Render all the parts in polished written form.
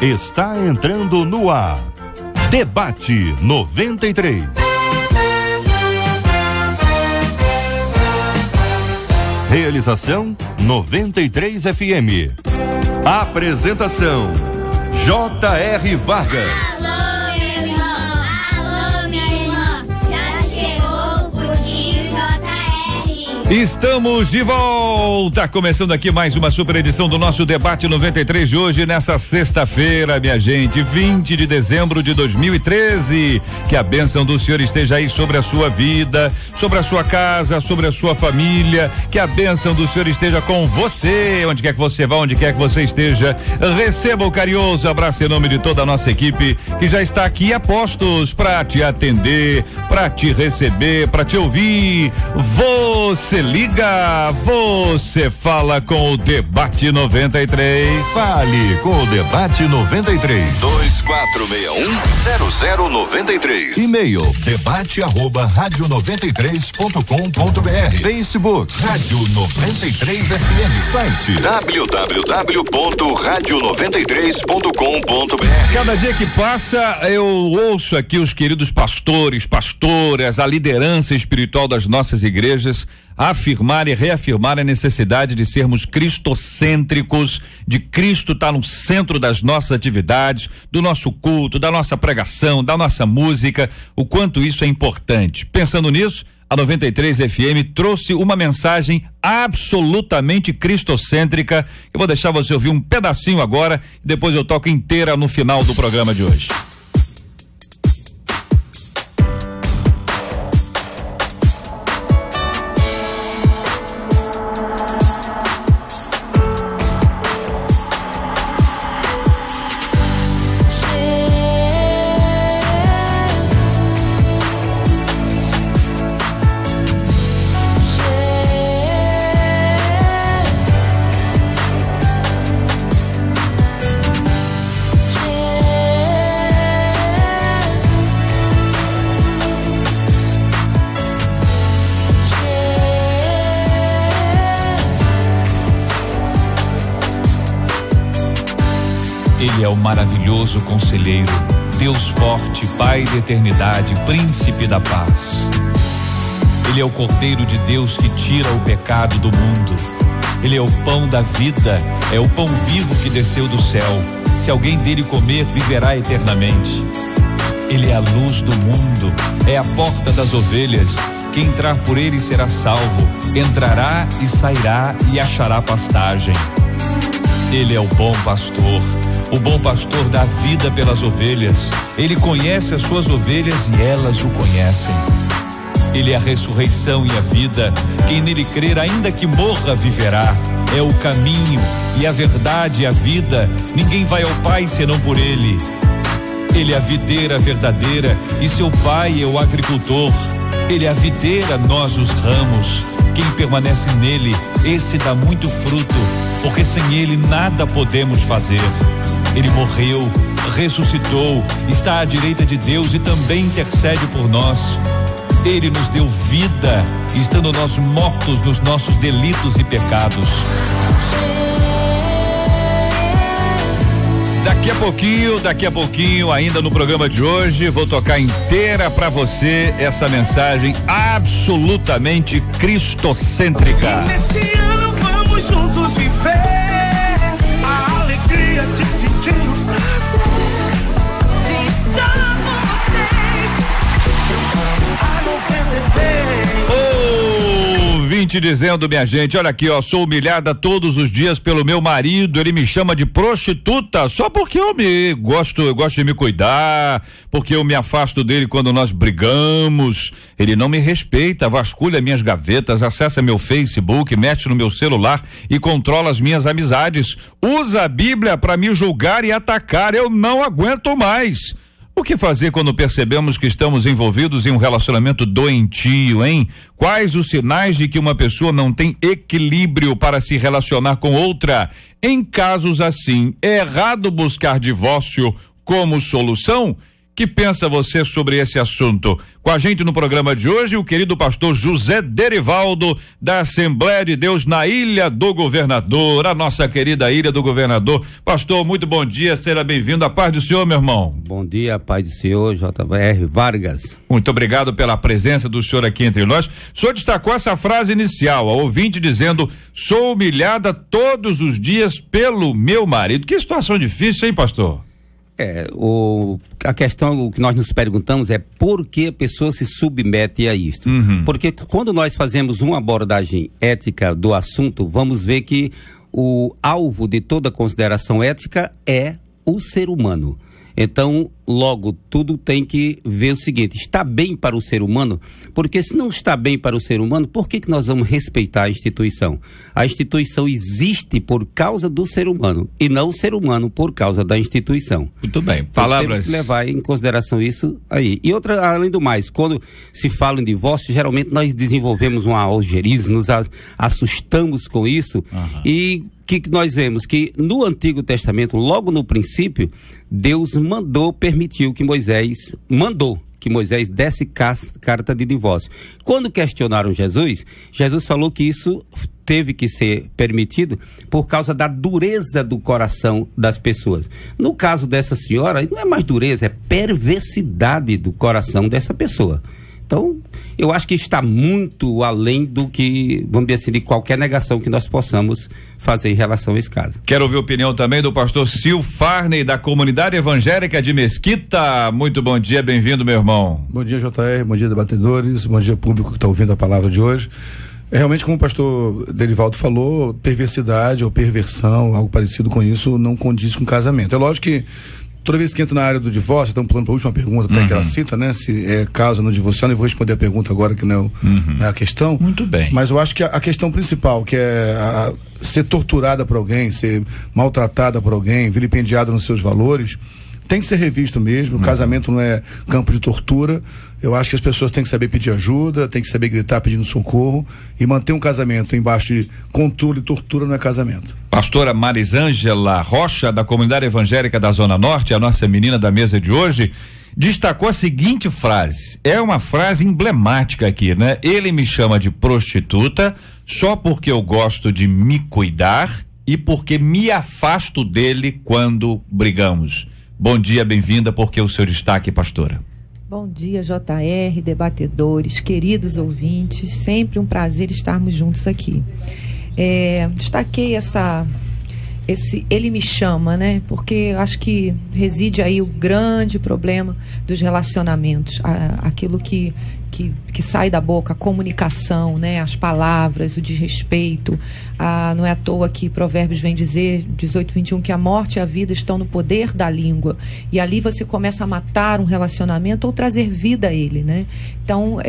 está entrando no ar. Debate 93. Realização 93 FM. Apresentação J.R. Vargas. Alô, meu irmão, alô, minha irmã, já chegou o Postinho J.R. Estamos de volta, começando aqui mais uma super edição do nosso Debate 93 de hoje, nessa sexta-feira, minha gente, 20 de dezembro de 2013. Que a bênção do Senhor esteja aí sobre a sua vida, sobre a sua casa, sobre a sua família. Que a bênção do Senhor esteja com você, onde quer que você vá, onde quer que você esteja. Receba o carinhoso abraço em nome de toda a nossa equipe que já está aqui a postos para te atender, para te receber, para te ouvir. Você liga, você fala com o Debate 93. Fale com o Debate 93. 2461-0093. E-mail debate@radio93.com.br. Facebook Rádio 93 FM. Site www.radio93.com.br. Cada dia que passa, eu ouço aqui os queridos pastores, pastoras, a liderança espiritual das nossas igrejas afirmar e reafirmar a necessidade de sermos cristocêntricos, de Cristo estar no centro das nossas atividades, do nosso culto, da nossa pregação, da nossa música, o quanto isso é importante. Pensando nisso, a 93 FM trouxe uma mensagem absolutamente cristocêntrica. Eu vou deixar você ouvir um pedacinho agora, e depois eu toco inteira no final do programa de hoje. Ele é o maravilhoso conselheiro, Deus forte, Pai da eternidade, príncipe da paz. Ele é o Cordeiro de Deus que tira o pecado do mundo. Ele é o pão da vida, é o pão vivo que desceu do céu. Se alguém dele comer, viverá eternamente. Ele é a luz do mundo, é a porta das ovelhas. Quem entrar por ele será salvo, entrará e sairá e achará pastagem. Ele é o bom pastor. O bom pastor dá vida pelas ovelhas. Ele conhece as suas ovelhas e elas o conhecem. Ele é a ressurreição e a vida. Quem nele crer, ainda que morra, viverá. É o caminho e a verdade e a vida. Ninguém vai ao Pai senão por ele. Ele é a videira verdadeira e seu pai é o agricultor. Ele é a videira, nós os ramos. Quem permanece nele, esse dá muito fruto, porque sem ele nada podemos fazer. Ele morreu, ressuscitou, está à direita de Deus e também intercede por nós. Ele nos deu vida, estando nós mortos nos nossos delitos e pecados. Daqui a pouquinho, ainda no programa de hoje, vou tocar inteira pra você essa mensagem absolutamente cristocêntrica. E nesse ano vamos juntos viver a alegria de sentir o prazer de estar com vocês. A 93. Ouvinte dizendo, minha gente, olha aqui, ó, sou humilhada todos os dias pelo meu marido, ele me chama de prostituta só porque eu gosto de me cuidar, porque eu me afasto dele quando nós brigamos. Ele não me respeita, vasculha minhas gavetas, acessa meu Facebook, mexe no meu celular e controla as minhas amizades. Usa a Bíblia para me julgar e atacar, eu não aguento mais. O que fazer quando percebemos que estamos envolvidos em um relacionamento doentio, hein? Quais os sinais de que uma pessoa não tem equilíbrio para se relacionar com outra? Em casos assim, é errado buscar divórcio como solução? Que pensa você sobre esse assunto? Com a gente no programa de hoje, o querido pastor José Derivaldo, da Assembleia de Deus na Ilha do Governador, a nossa querida Ilha do Governador. Pastor, muito bom dia, seja bem-vindo. A paz do Senhor, meu irmão. Bom dia, paz do Senhor, JR Vargas. Muito obrigado pela presença do senhor aqui entre nós. O senhor destacou essa frase inicial, a ouvinte dizendo: sou humilhada todos os dias pelo meu marido. Que situação difícil, hein, pastor? A questão que nós nos perguntamos é por que a pessoa se submete a isto. Porque quando nós fazemos uma abordagem ética do assunto, vamos ver que o alvo de toda consideração ética é o ser humano. Então, logo, tudo tem que ver o seguinte: está bem para o ser humano? Porque se não está bem para o ser humano, por que nós vamos respeitar a instituição? A instituição existe por causa do ser humano e não o ser humano por causa da instituição. Muito bem. Então, Palavras. temos que levar em consideração isso aí. E outra, além do mais, quando se fala em divórcio, geralmente nós desenvolvemos uma algerize, nos assustamos com isso. E o que nós vemos? Que no Antigo Testamento, logo no princípio, Deus permitiu que Moisés desse carta de divórcio. Quando questionaram Jesus falou que isso teve que ser permitido por causa da dureza do coração das pessoas. No caso dessa senhora, não é mais dureza, é perversidade do coração dessa pessoa. Então, eu acho que está muito além do que, vamos dizer assim, de qualquer negação que nós possamos fazer em relação a esse caso. Quero ouvir a opinião também do pastor Sil Farney, da Comunidade Evangélica de Mesquita. Muito bom dia, bem-vindo, meu irmão. Bom dia, JR, bom dia, debatedores, bom dia, público que está ouvindo a palavra de hoje. Realmente, como o pastor Derivaldo falou, perversidade ou perversão, algo parecido com isso, não condiz com casamento. É lógico que toda vez que entra na área do divórcio, estamos pulando para a última pergunta até que ela cita, né? Se é caso no divorciando, eu vou responder a pergunta agora que não é a questão. Muito bem. Mas eu acho que a questão principal, que é ser torturada por alguém, ser maltratada por alguém, vilipendiada nos seus valores, tem que ser revisto mesmo. O casamento não é campo de tortura. Eu acho que as pessoas têm que saber pedir ajuda, têm que saber gritar pedindo socorro, e manter um casamento embaixo de controle e tortura não é casamento. Pastora Marisângela Rocha, da Comunidade Evangélica da Zona Norte, a nossa menina da mesa de hoje, destacou a seguinte frase. É uma frase emblemática aqui, né? Ele me chama de prostituta só porque eu gosto de me cuidar e porque me afasto dele quando brigamos. Bom dia, bem-vinda, porque o seu destaque, pastora. Bom dia, JR, debatedores, queridos ouvintes, sempre um prazer estarmos juntos aqui. Destaquei ele me chama, né? Porque eu acho que reside aí o grande problema dos relacionamentos, aquilo que sai da boca, a comunicação, né? As palavras, o desrespeito. Não é à toa que Provérbios vem dizer, 18:21, que a morte e a vida estão no poder da língua. E ali você começa a matar um relacionamento ou trazer vida a ele, né? Então,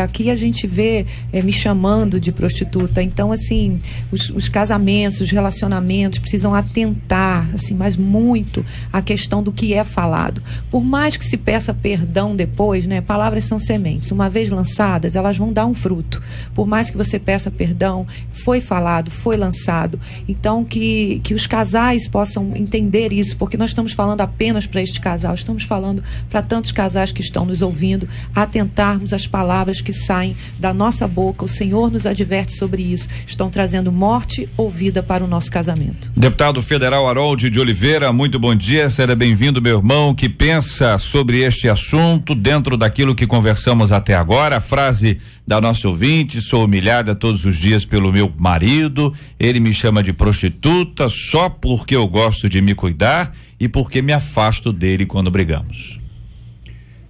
aqui a gente vê me chamando de prostituta. Então, assim, os casamentos, os relacionamentos precisam atentar, assim, mas muito à questão do que é falado. Por mais que se peça perdão depois, né? Palavras são sementes. Uma vez lançadas, elas vão dar um fruto. Por mais que você peça perdão, foi falado, foi lançado. Então, que os casais possam entender isso, porque nós estamos falando apenas para este casal, estamos falando para tantos casais que estão nos ouvindo, atentarmos às palavras que saem da nossa boca. O Senhor nos adverte sobre isso. Estão trazendo morte ou vida para o nosso casamento. Deputado federal Harold de Oliveira, muito bom dia, seja bem-vindo, meu irmão. Que pensa sobre este assunto dentro daquilo que conversamos até agora? A frase da nossa ouvinte: sou humilhada todos os dias pelo meu marido, ele me chama de prostituta só porque eu gosto de me cuidar e porque me afasto dele quando brigamos.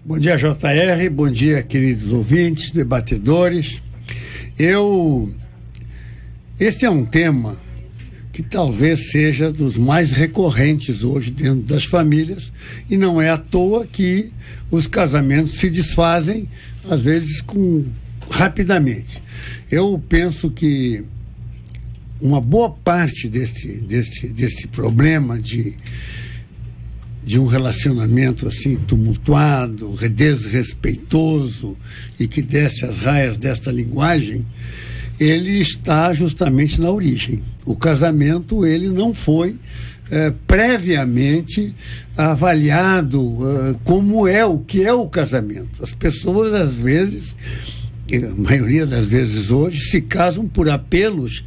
Bom dia, JR, bom dia, queridos ouvintes, debatedores. Este é um tema que talvez seja dos mais recorrentes hoje dentro das famílias, e não é à toa que os casamentos se desfazem, às vezes, rapidamente. Eu penso que uma boa parte desse problema de um relacionamento assim tumultuado, desrespeitoso e que desce as raias desta linguagem, ele está justamente na origem. O casamento, ele não foi previamente avaliado como o que é o casamento. As pessoas, às vezes, a maioria das vezes hoje, se casam por apelos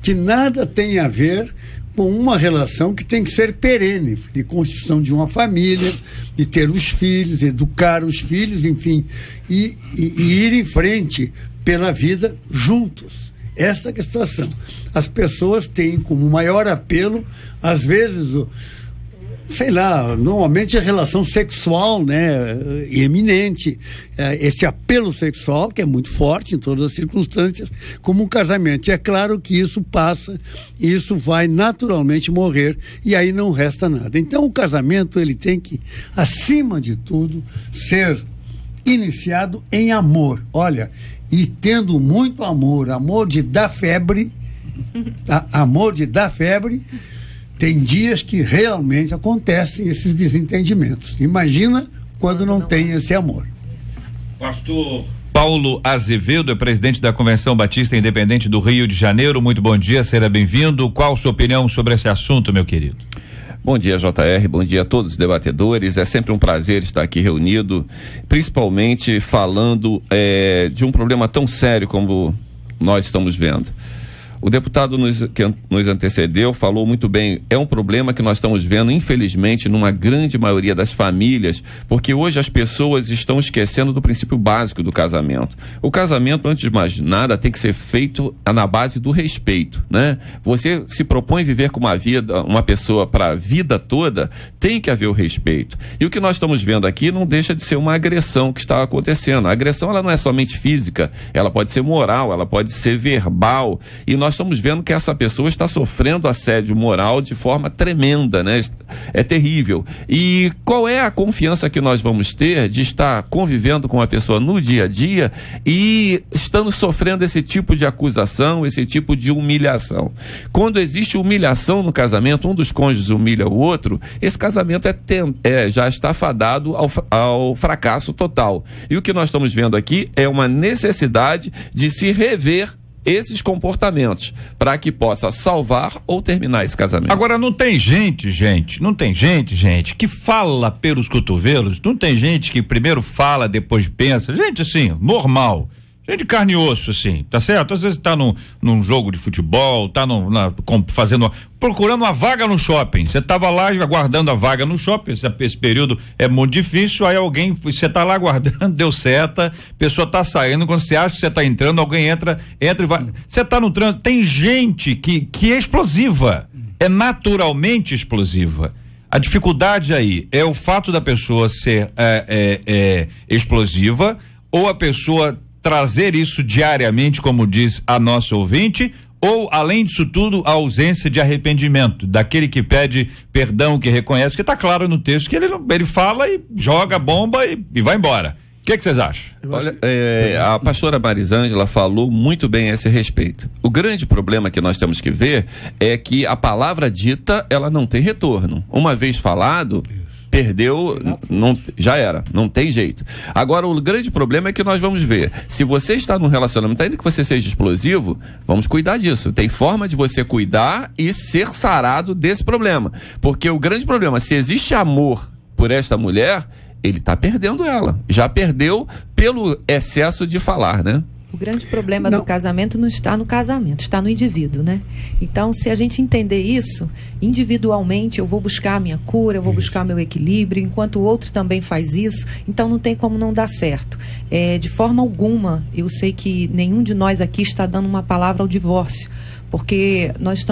que nada tem a ver com uma relação que tem que ser perene, de construção de uma família, de ter os filhos, educar os filhos, enfim, e ir em frente pela vida juntos. Esta é a situação. As pessoas têm como maior apelo, às vezes, normalmente a relação sexual, eminente, esse apelo sexual, que é muito forte em todas as circunstâncias, como um casamento. E é claro que isso passa, e isso vai naturalmente morrer, e aí não resta nada. Então o casamento, ele tem que, acima de tudo, ser iniciado em amor. Olha, e tendo muito amor de dar febre, amor de dar febre. Tem dias que realmente acontecem esses desentendimentos. Imagina quando não tem esse amor. Pastor Paulo Azevedo é presidente da Convenção Batista Independente do Rio de Janeiro. Muito bom dia, seja bem-vindo. Qual a sua opinião sobre esse assunto, meu querido? Bom dia, JR, bom dia a todos os debatedores. É sempre um prazer estar aqui reunido, principalmente falando de um problema tão sério como nós estamos vendo. O deputado que nos antecedeu falou muito bem, é um problema que nós estamos vendo, infelizmente, numa grande maioria das famílias, porque hoje as pessoas estão esquecendo do princípio básico do casamento. O casamento, antes de mais nada, tem que ser feito na base do respeito, né? Você se propõe viver com uma pessoa para a vida toda, tem que haver o respeito. E o que nós estamos vendo aqui não deixa de ser uma agressão que está acontecendo. A agressão, ela não é somente física, ela pode ser moral, ela pode ser verbal, e nós estamos vendo que essa pessoa está sofrendo assédio moral de forma tremenda, né? É terrível. E qual é a confiança que nós vamos ter de estar convivendo com uma pessoa no dia a dia e estando sofrendo esse tipo de acusação, esse tipo de humilhação? Quando existe humilhação no casamento, um dos cônjuges humilha o outro, esse casamento já está fadado ao fracasso total. E o que nós estamos vendo aqui é uma necessidade de se rever esses comportamentos, para que possa salvar ou terminar esse casamento. Agora, não tem gente, que fala pelos cotovelos, não tem gente que primeiro fala, depois pensa, gente assim, normal, gente de carne e osso, assim, tá certo? Às vezes tá num jogo de futebol, tá procurando uma vaga no shopping, você tava lá aguardando a vaga no shopping, esse período é muito difícil, aí você tá lá aguardando, deu seta, a pessoa tá saindo, quando você acha que você tá entrando, alguém entra e vai, você tá no trânsito, tem gente que é explosiva, é naturalmente explosiva. A dificuldade aí é o fato da pessoa ser explosiva, ou a pessoa trazer isso diariamente, como diz a nossa ouvinte, ou, além disso tudo, a ausência de arrependimento, daquele que pede perdão, que reconhece, que está claro no texto, que ele fala e joga a bomba e vai embora. O que vocês acham? Olha, a pastora Marisângela falou muito bem a esse respeito. O grande problema que nós temos que ver é que a palavra dita, ela não tem retorno. Uma vez falado, perdeu, já era, não tem jeito. Agora, o grande problema é que nós vamos ver, se você está num relacionamento, ainda que você seja explosivo, vamos cuidar disso. Tem forma de você cuidar e ser sarado desse problema. Porque o grande problema, se existe amor por esta mulher, ele está perdendo ela. Já perdeu pelo excesso de falar, né? O grande problema do casamento não está no casamento, está no indivíduo, né? Então, se a gente entender isso, individualmente, eu vou buscar a minha cura, eu vou buscar meu equilíbrio, enquanto o outro também faz isso, então não tem como não dar certo. De forma alguma, eu sei que nenhum de nós aqui está dando uma palavra ao divórcio, porque nós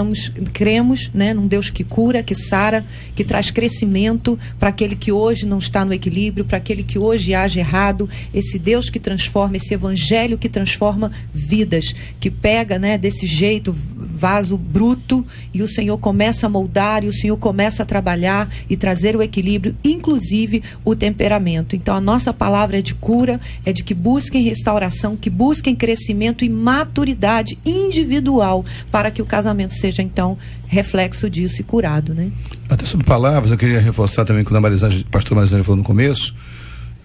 cremos, né, num Deus que cura, que sara, que traz crescimento para aquele que hoje não está no equilíbrio, para aquele que hoje age errado, esse Deus que transforma, esse evangelho que transforma vidas, que pega, né, desse jeito, vaso bruto, e o Senhor começa a moldar, e o Senhor começa a trabalhar e trazer o equilíbrio, inclusive o temperamento. Então a nossa palavra é de cura, é de que busquem restauração, que busquem crescimento e maturidade individual, para que o casamento seja, então, reflexo disso e curado, né? Até sobre palavras, eu queria reforçar também, quando a pastora Marisângela falou no começo,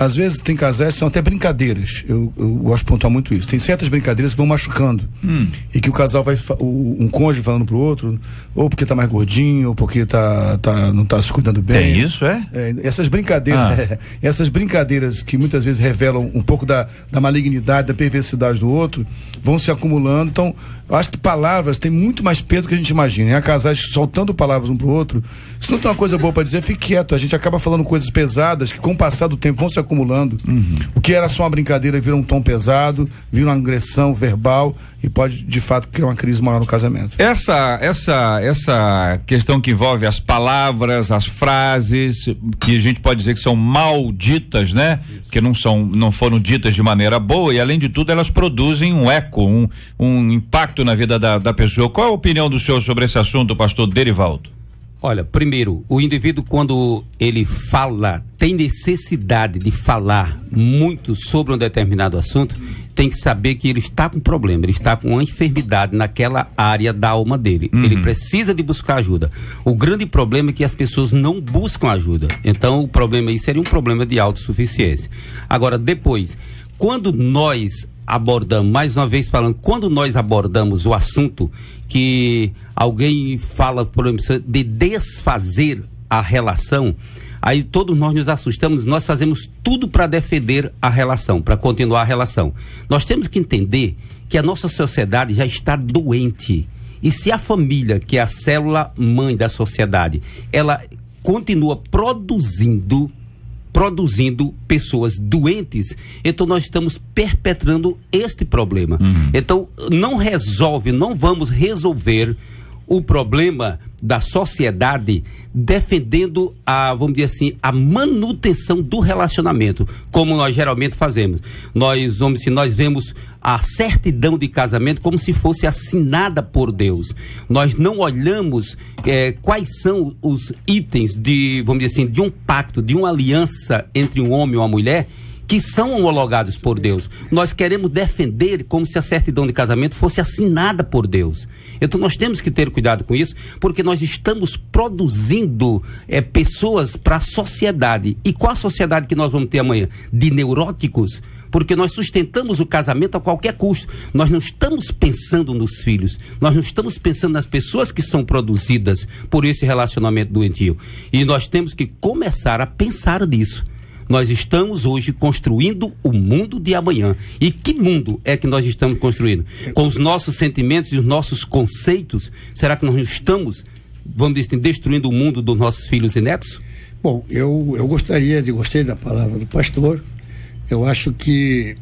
às vezes tem casais que são até brincadeiras. Eu gosto de pontuar muito isso. Tem certas brincadeiras que vão machucando. E que o casal um cônjuge falando pro outro, ou porque tá mais gordinho, ou porque não tá se cuidando bem. Tem isso, é? Essas brincadeiras que muitas vezes revelam um pouco da malignidade, da perversidade do outro, vão se acumulando. Então, eu acho que palavras têm muito mais peso do que a gente imagina. Há casais soltando palavras um pro outro. Se não tem uma coisa boa para dizer, fique quieto. A gente acaba falando coisas pesadas que, com o passar do tempo, vão se acumulando. O que era só uma brincadeira vira um tom pesado, vira uma agressão verbal e pode, de fato, criar uma crise maior no casamento. Essa questão que envolve as palavras, as frases, que a gente pode dizer que são malditas, né? Que não foram ditas de maneira boa, e além de tudo elas produzem um eco, um impacto na vida da pessoa. Qual a opinião do senhor sobre esse assunto, pastor Derivaldo? Olha, primeiro, o indivíduo, quando ele fala, tem necessidade de falar muito sobre um determinado assunto, tem que saber que ele está com problema, ele está com uma enfermidade naquela área da alma dele. Ele precisa de buscar ajuda. O grande problema é que as pessoas não buscam ajuda. Então, o problema aí seria um problema de autossuficiência. Agora, depois, quando nós abordamos, mais uma vez falando, quando nós abordamos o assunto que alguém fala, por exemplo, de desfazer a relação, aí todos nós nos assustamos, nós fazemos tudo para defender a relação, para continuar a relação. Nós temos que entender que a nossa sociedade já está doente. E se a família, que é a célula mãe da sociedade, ela continua produzindo pessoas doentes, então nós estamos perpetrando este problema. Então não vamos resolver o problema da sociedade defendendo vamos dizer assim, a manutenção do relacionamento, como nós geralmente fazemos. Nós vemos a certidão de casamento como se fosse assinada por Deus. Nós não olhamos quais são os itens vamos dizer assim, de um pacto, de uma aliança entre um homem e uma mulher, que são homologados por Deus. Nós queremos defender como se a certidão de casamento fosse assinada por Deus. Então nós temos que ter cuidado com isso, porque nós estamos produzindo pessoas para a sociedade. E qual a sociedade que nós vamos ter amanhã? De neuróticos? Porque nós sustentamos o casamento a qualquer custo. Nós não estamos pensando nos filhos, nós não estamos pensando nas pessoas que são produzidas por esse relacionamento doentio. E nós temos que começar a pensar nisso. Nós estamos hoje construindo o mundo de amanhã. E que mundo é que nós estamos construindo? Com os nossos sentimentos e os nossos conceitos, será que nós não estamos, vamos dizer, destruindo o mundo dos nossos filhos e netos? Bom, eu gostei da palavra do pastor. Eu acho que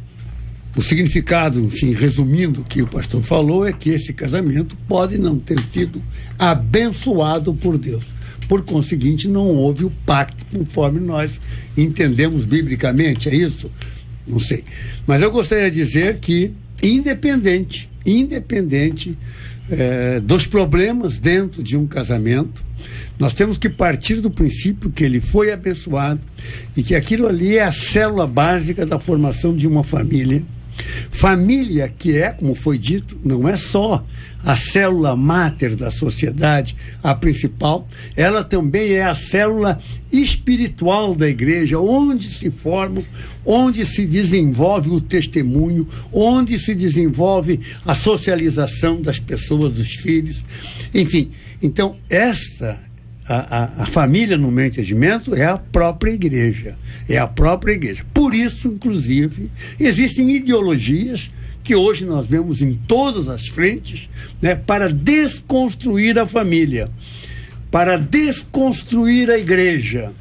o significado, enfim, resumindo o que o pastor falou, é que esse casamento pode não ter sido abençoado por Deus. Por conseguinte, não houve o pacto conforme nós entendemos biblicamente, é isso? Não sei. Mas eu gostaria de dizer que, independente dos problemas dentro de um casamento, nós temos que partir do princípio que ele foi abençoado e que aquilo ali é a célula básica da formação de uma família. Família que é, como foi dito, não é só a célula máter da sociedade, a principal, ela também é a célula espiritual da igreja, onde se forma, onde se desenvolve o testemunho, onde se desenvolve a socialização das pessoas, dos filhos, enfim. Então, a família, no meu entendimento, é a própria igreja. Por isso, inclusive, existem ideologias que hoje nós vemos em todas as frentes, né, para desconstruir a família, para desconstruir a igreja,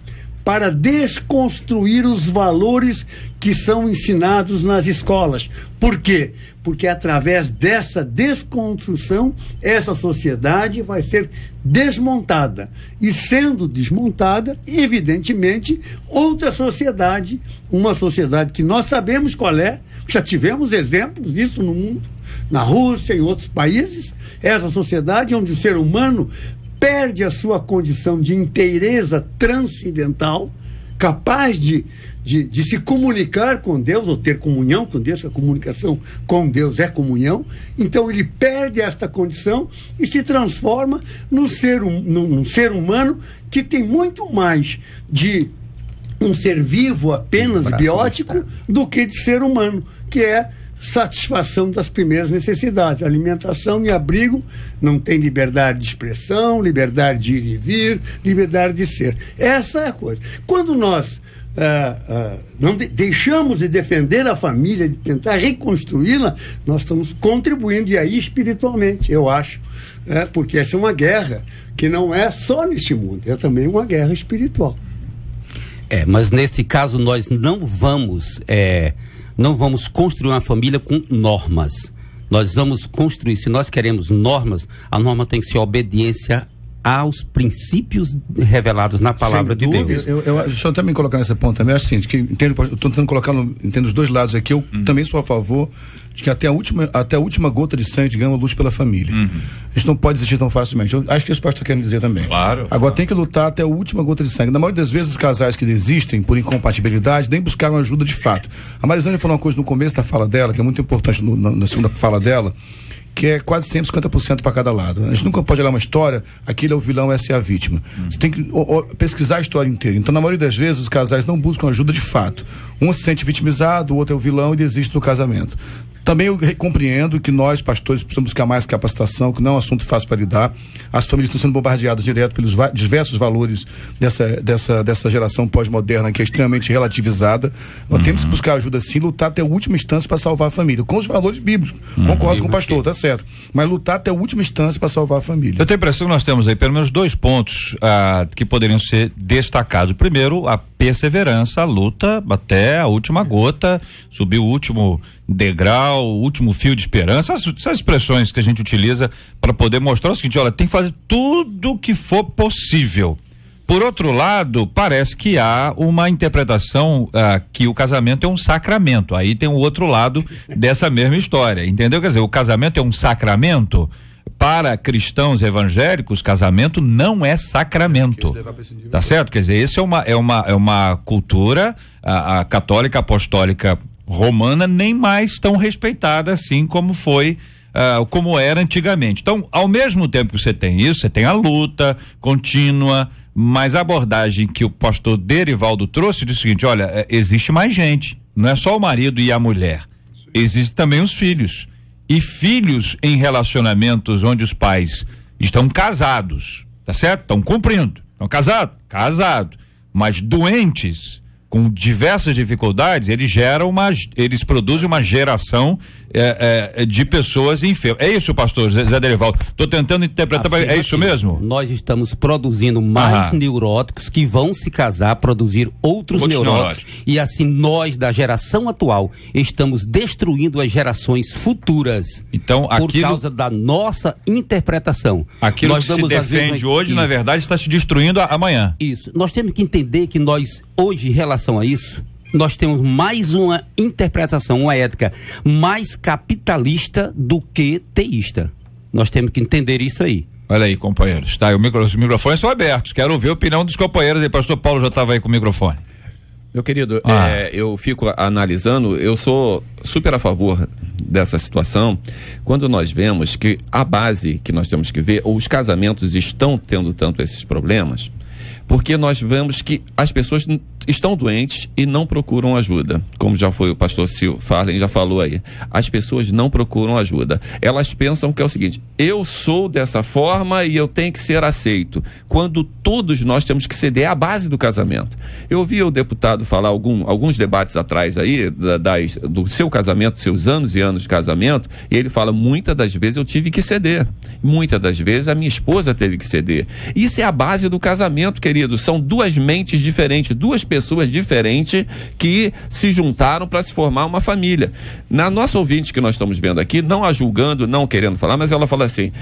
para desconstruir os valores que são ensinados nas escolas. Por quê? Porque através dessa desconstrução, essa sociedade vai ser desmontada. E sendo desmontada, evidentemente, outra sociedade, uma sociedade que nós sabemos qual é, já tivemos exemplos disso no mundo, na Rússia e em outros países, essa sociedade onde o ser humano perde a sua condição de inteireza transcendental, capaz de se comunicar com Deus, ou ter comunhão com Deus, a comunicação com Deus é comunhão, então ele perde esta condição e se transforma num ser humano que tem muito mais de um ser vivo apenas, biótico, do que de ser humano, que é satisfação das primeiras necessidades, alimentação e abrigo. Não tem liberdade de expressão, liberdade de ir e vir, liberdade de ser. Essa é a coisa. Quando nós não deixamos de defender a família, de tentar reconstruí-la, nós estamos contribuindo, e aí espiritualmente, eu acho, porque essa é uma guerra que não é só neste mundo, é também uma guerra espiritual. Mas neste caso nós não vamos construir uma família com normas. Nós vamos construir, se nós queremos normas, a norma tem que ser obediência aos princípios revelados na palavra de Deus. Deixa eu também colocar nesse ponto também, assim, que eu estou tentando colocar, entendo os dois lados aqui, eu também sou a favor de que até a última gota de sangue ganha luz pela família. A gente não pode desistir tão facilmente. Eu acho que esse pastor quer dizer também. Claro. Agora tem que lutar até a última gota de sangue. Na maioria das vezes, os casais que desistem por incompatibilidade nem buscaram ajuda de fato. A Marisângela falou uma coisa no começo da fala dela, que é muito importante na segunda fala dela, que é quase sempre 50% para cada lado. A gente nunca pode olhar uma história, aquele é o vilão, essa é a vítima. Você tem que pesquisar a história inteira. Então, na maioria das vezes, os casais não buscam ajuda de fato. Um se sente vitimizado, o outro é o vilão e desiste do casamento. Também eu compreendo que nós, pastores, precisamos buscar mais capacitação, que não é um assunto fácil para lidar. As famílias estão sendo bombardeadas direto pelos diversos valores dessa geração pós-moderna, que é extremamente relativizada. Nós temos que buscar ajuda sim, lutar até a última instância para salvar a família, com os valores bíblicos. Concordo com o pastor, tá certo. Mas lutar até a última instância para salvar a família. Eu tenho a impressão que nós temos aí pelo menos 2 pontos que poderiam ser destacados. Primeiro, a perseverança, a luta até a última gota, subir o último degrau, o último fio de esperança, essas expressões que a gente utiliza para poder mostrar o seguinte: olha, tem que fazer tudo o que for possível. Por outro lado, parece que há uma interpretação que o casamento é um sacramento. Aí tem o outro lado dessa mesma história, entendeu? Quer dizer, o casamento é um sacramento. Para cristãos evangélicos, casamento não é sacramento, tá certo? Quer dizer, esse é uma cultura a católica apostólica romana nem mais tão respeitada assim como como era antigamente. Então, ao mesmo tempo que você tem isso, você tem a luta contínua, mas a abordagem que o pastor Derivaldo trouxe diz o seguinte: olha, existe mais gente, não é só o marido e a mulher, existem também os filhos. E filhos em relacionamentos onde os pais estão casados, tá certo? Estão cumprindo, estão casados, mas doentes, com diversas dificuldades, eles produzem uma geração de pessoas enfermas. É isso, pastor Zé Derivaldo? Estou tentando interpretar, é isso mesmo? Nós estamos produzindo mais neuróticos que vão se casar, produzir outros neuróticos, e assim nós, da geração atual, estamos destruindo as gerações futuras. Então, por causa da nossa interpretação. Aquilo que se defende hoje, na verdade, está se destruindo amanhã. Isso. Nós temos que entender que nós, hoje, em relação a isso, nós temos mais uma interpretação, uma ética mais capitalista do que teísta. Nós temos que entender isso aí. Olha aí, companheiros, tá? Os microfones estão abertos, quero ouvir a opinião dos companheiros. E pastor Paulo já estava aí com o microfone. Meu querido, eu fico analisando, eu sou super a favor dessa situação, quando nós vemos que a base que nós temos que ver, ou os casamentos estão tendo tanto esses problemas, porque nós vemos que as pessoas estão doentes e não procuram ajuda. Como já foi o pastor Farley, já falou aí. As pessoas não procuram ajuda. Elas pensam que é o seguinte: eu sou dessa forma e eu tenho que ser aceito. Quando todos nós temos que ceder à base do casamento. Eu ouvi o deputado falar alguns debates atrás aí, do seu casamento, seus anos e anos de casamento, e ele fala: muitas das vezes eu tive que ceder. Muitas das vezes a minha esposa teve que ceder. Isso é a base do casamento, querido. São duas mentes diferentes, duas pessoas diferentes que se juntaram para se formar uma família. Na nossa ouvinte que nós estamos vendo aqui, não a julgando, não querendo falar, mas ela fala assim: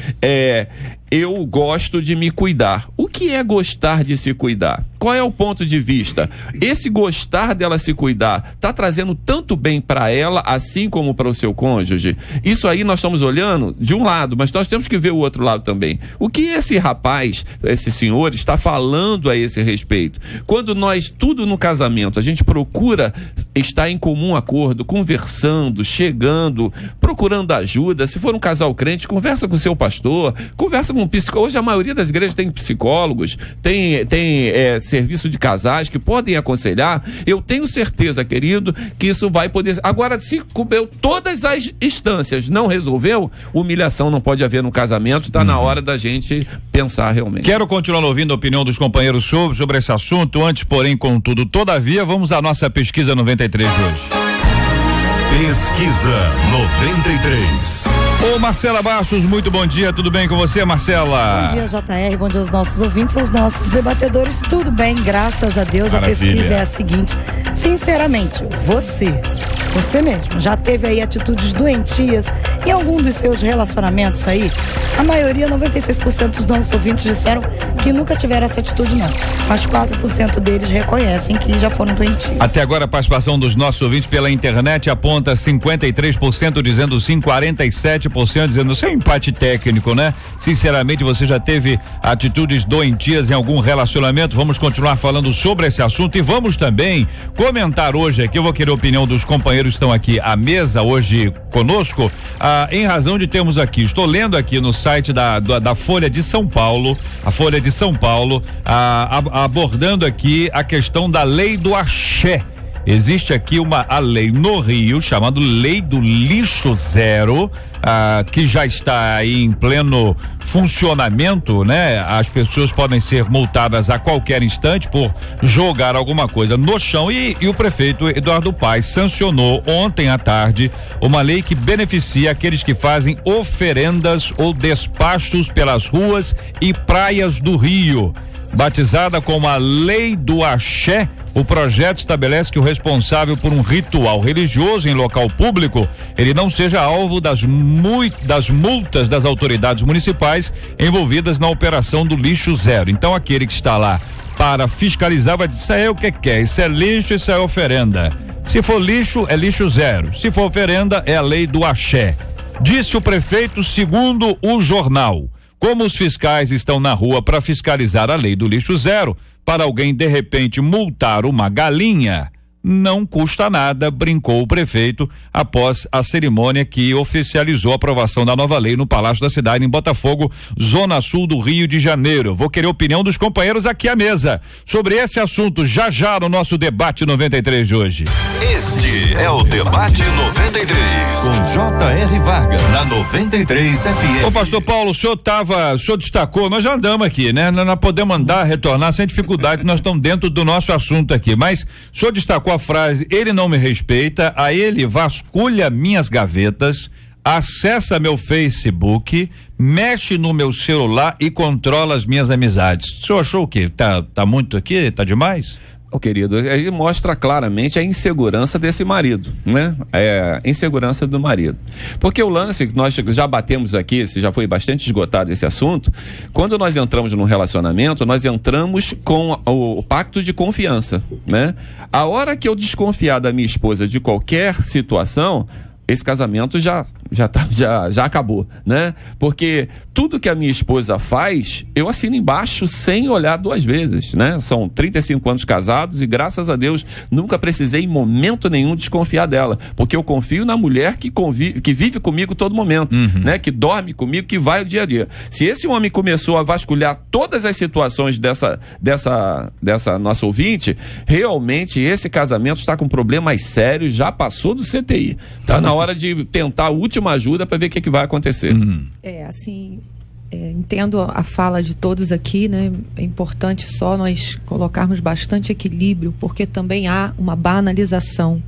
eu gosto de me cuidar. O que é gostar de se cuidar? Qual é o ponto de vista? Esse gostar dela se cuidar está trazendo tanto bem para ela, assim como para o seu cônjuge? Isso aí nós estamos olhando de um lado, mas nós temos que ver o outro lado também. O que esse rapaz, esse senhor, está falando a esse respeito? Quando nós, tudo no casamento, a gente procura estar em comum acordo, conversando, chegando, procurando ajuda. Se for um casal crente, conversa com o seu pastor, conversa um psicólogo. Hoje a maioria das igrejas tem psicólogos, tem serviço de casais que podem aconselhar. Eu tenho certeza, querido, que isso vai poder. Agora, se cobriu todas as instâncias, não resolveu, humilhação não pode haver no casamento. Está na hora da gente pensar realmente. Quero continuar ouvindo a opinião dos companheiros sobre esse assunto. Antes, porém, contudo, todavia, vamos à nossa pesquisa 93 de hoje. Pesquisa 93. Ô Marcela Bastos, muito bom dia, tudo bem com você, Marcela? Bom dia, JR, bom dia aos nossos ouvintes, aos nossos debatedores, tudo bem, graças a Deus. Maravilha. A pesquisa é a seguinte: sinceramente, você mesmo, já teve aí atitudes doentias em algum dos seus relacionamentos aí? A maioria, 96% dos nossos ouvintes disseram que nunca tiveram essa atitude não, mas 4% deles reconhecem que já foram doentios. Até agora a participação dos nossos ouvintes pela internet aponta 53% dizendo sim, 47% dizendo sem empate técnico, né? Sinceramente, você já teve atitudes doentias em algum relacionamento? Vamos continuar falando sobre esse assunto e vamos também comentar hoje aqui, eu vou querer a opinião dos companheiros que estão aqui à mesa hoje conosco, em razão de termos aqui, estou lendo aqui no site da Folha de São Paulo, a Folha de São Paulo, abordando aqui a questão da lei do axé. Existe aqui a lei no Rio, chamada Lei do Lixo Zero, que já está aí em pleno funcionamento, né? As pessoas podem ser multadas a qualquer instante por jogar alguma coisa no chão e o prefeito Eduardo Paes sancionou ontem à tarde uma lei que beneficia aqueles que fazem oferendas ou despachos pelas ruas e praias do Rio. Batizada como a Lei do Axé, o projeto estabelece que o responsável por um ritual religioso em local público, ele não seja alvo das multas das autoridades municipais envolvidas na operação do lixo zero. Então, aquele que está lá para fiscalizar vai dizer, isso aí é o que quer, isso é lixo, isso é oferenda. Se for lixo, é lixo zero. Se for oferenda, é a Lei do Axé. Disse o prefeito, segundo o jornal. Como os fiscais estão na rua para fiscalizar a lei do lixo zero, para alguém de repente multar uma galinha, não custa nada, brincou o prefeito após a cerimônia que oficializou a aprovação da nova lei no Palácio da Cidade, em Botafogo, Zona Sul do Rio de Janeiro. Vou querer a opinião dos companheiros aqui à mesa sobre esse assunto já no nosso debate 93 de hoje. Este é o Debate 93, com J.R. Vargas, na 93 FM. Ô pastor Paulo, o senhor destacou, nós já andamos aqui, né? Nós podemos andar, retornar sem dificuldade, nós estamos dentro do nosso assunto aqui, mas o senhor destacou a frase, ele não me respeita, a ele vasculha minhas gavetas, acessa meu Facebook, mexe no meu celular e controla as minhas amizades. O senhor achou o quê? Tá muito aqui? Tá demais? Querido, aí mostra claramente a insegurança desse marido, né? A insegurança do marido. Porque o lance que nós já batemos aqui, já foi bastante esgotado esse assunto, quando nós entramos num relacionamento, nós entramos com o pacto de confiança, né? A hora que eu desconfiar da minha esposa de qualquer situação, esse casamento já acabou, né? Porque tudo que a minha esposa faz, eu assino embaixo sem olhar duas vezes, né? São 35 anos casados e graças a Deus nunca precisei em momento nenhum desconfiar dela, porque eu confio na mulher que vive comigo todo momento, né? Que dorme comigo, que vai o dia a dia. Se esse homem começou a vasculhar todas as situações dessa nossa ouvinte, realmente esse casamento está com problemas sérios, já passou do CTI. Tá na hora de tentar a última ajuda para ver o que vai acontecer. Entendo a fala de todos aqui, né? É importante só nós colocarmos bastante equilíbrio, porque também há uma banalização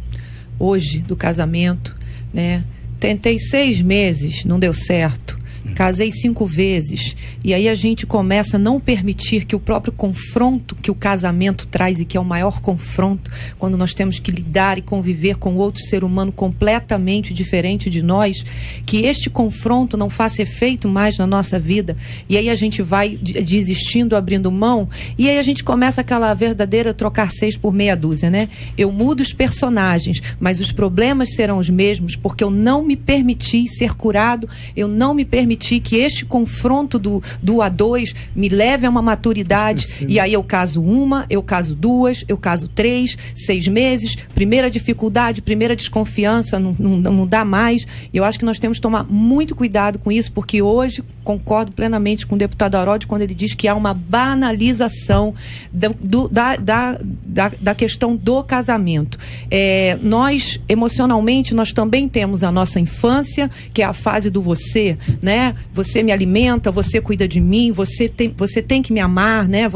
hoje do casamento, né? Tentei 6 meses, não deu certo. Casei 5 vezes, e aí a gente começa a não permitir que o próprio confronto que o casamento traz, e que é o maior confronto, quando nós temos que lidar e conviver com outro ser humano completamente diferente de nós, que este confronto não faça efeito mais na nossa vida, e aí a gente vai desistindo, abrindo mão, e aí a gente começa aquela verdadeira trocar 6 por meia dúzia, né? Eu mudo os personagens, mas os problemas serão os mesmos, porque eu não me permiti ser curado, eu não me permiti permitir que este confronto do a dois me leve a uma maturidade, e aí eu caso uma, eu caso duas, eu caso 3, 6 meses, primeira dificuldade, primeira desconfiança, não dá mais. Eu acho que nós temos que tomar muito cuidado com isso, porque hoje concordo plenamente com o deputado Harold quando ele diz que há uma banalização da questão do casamento. Nós, emocionalmente, nós também temos a nossa infância, que é a fase do você, né? Você me alimenta, você cuida de mim, você tem que me amar, né?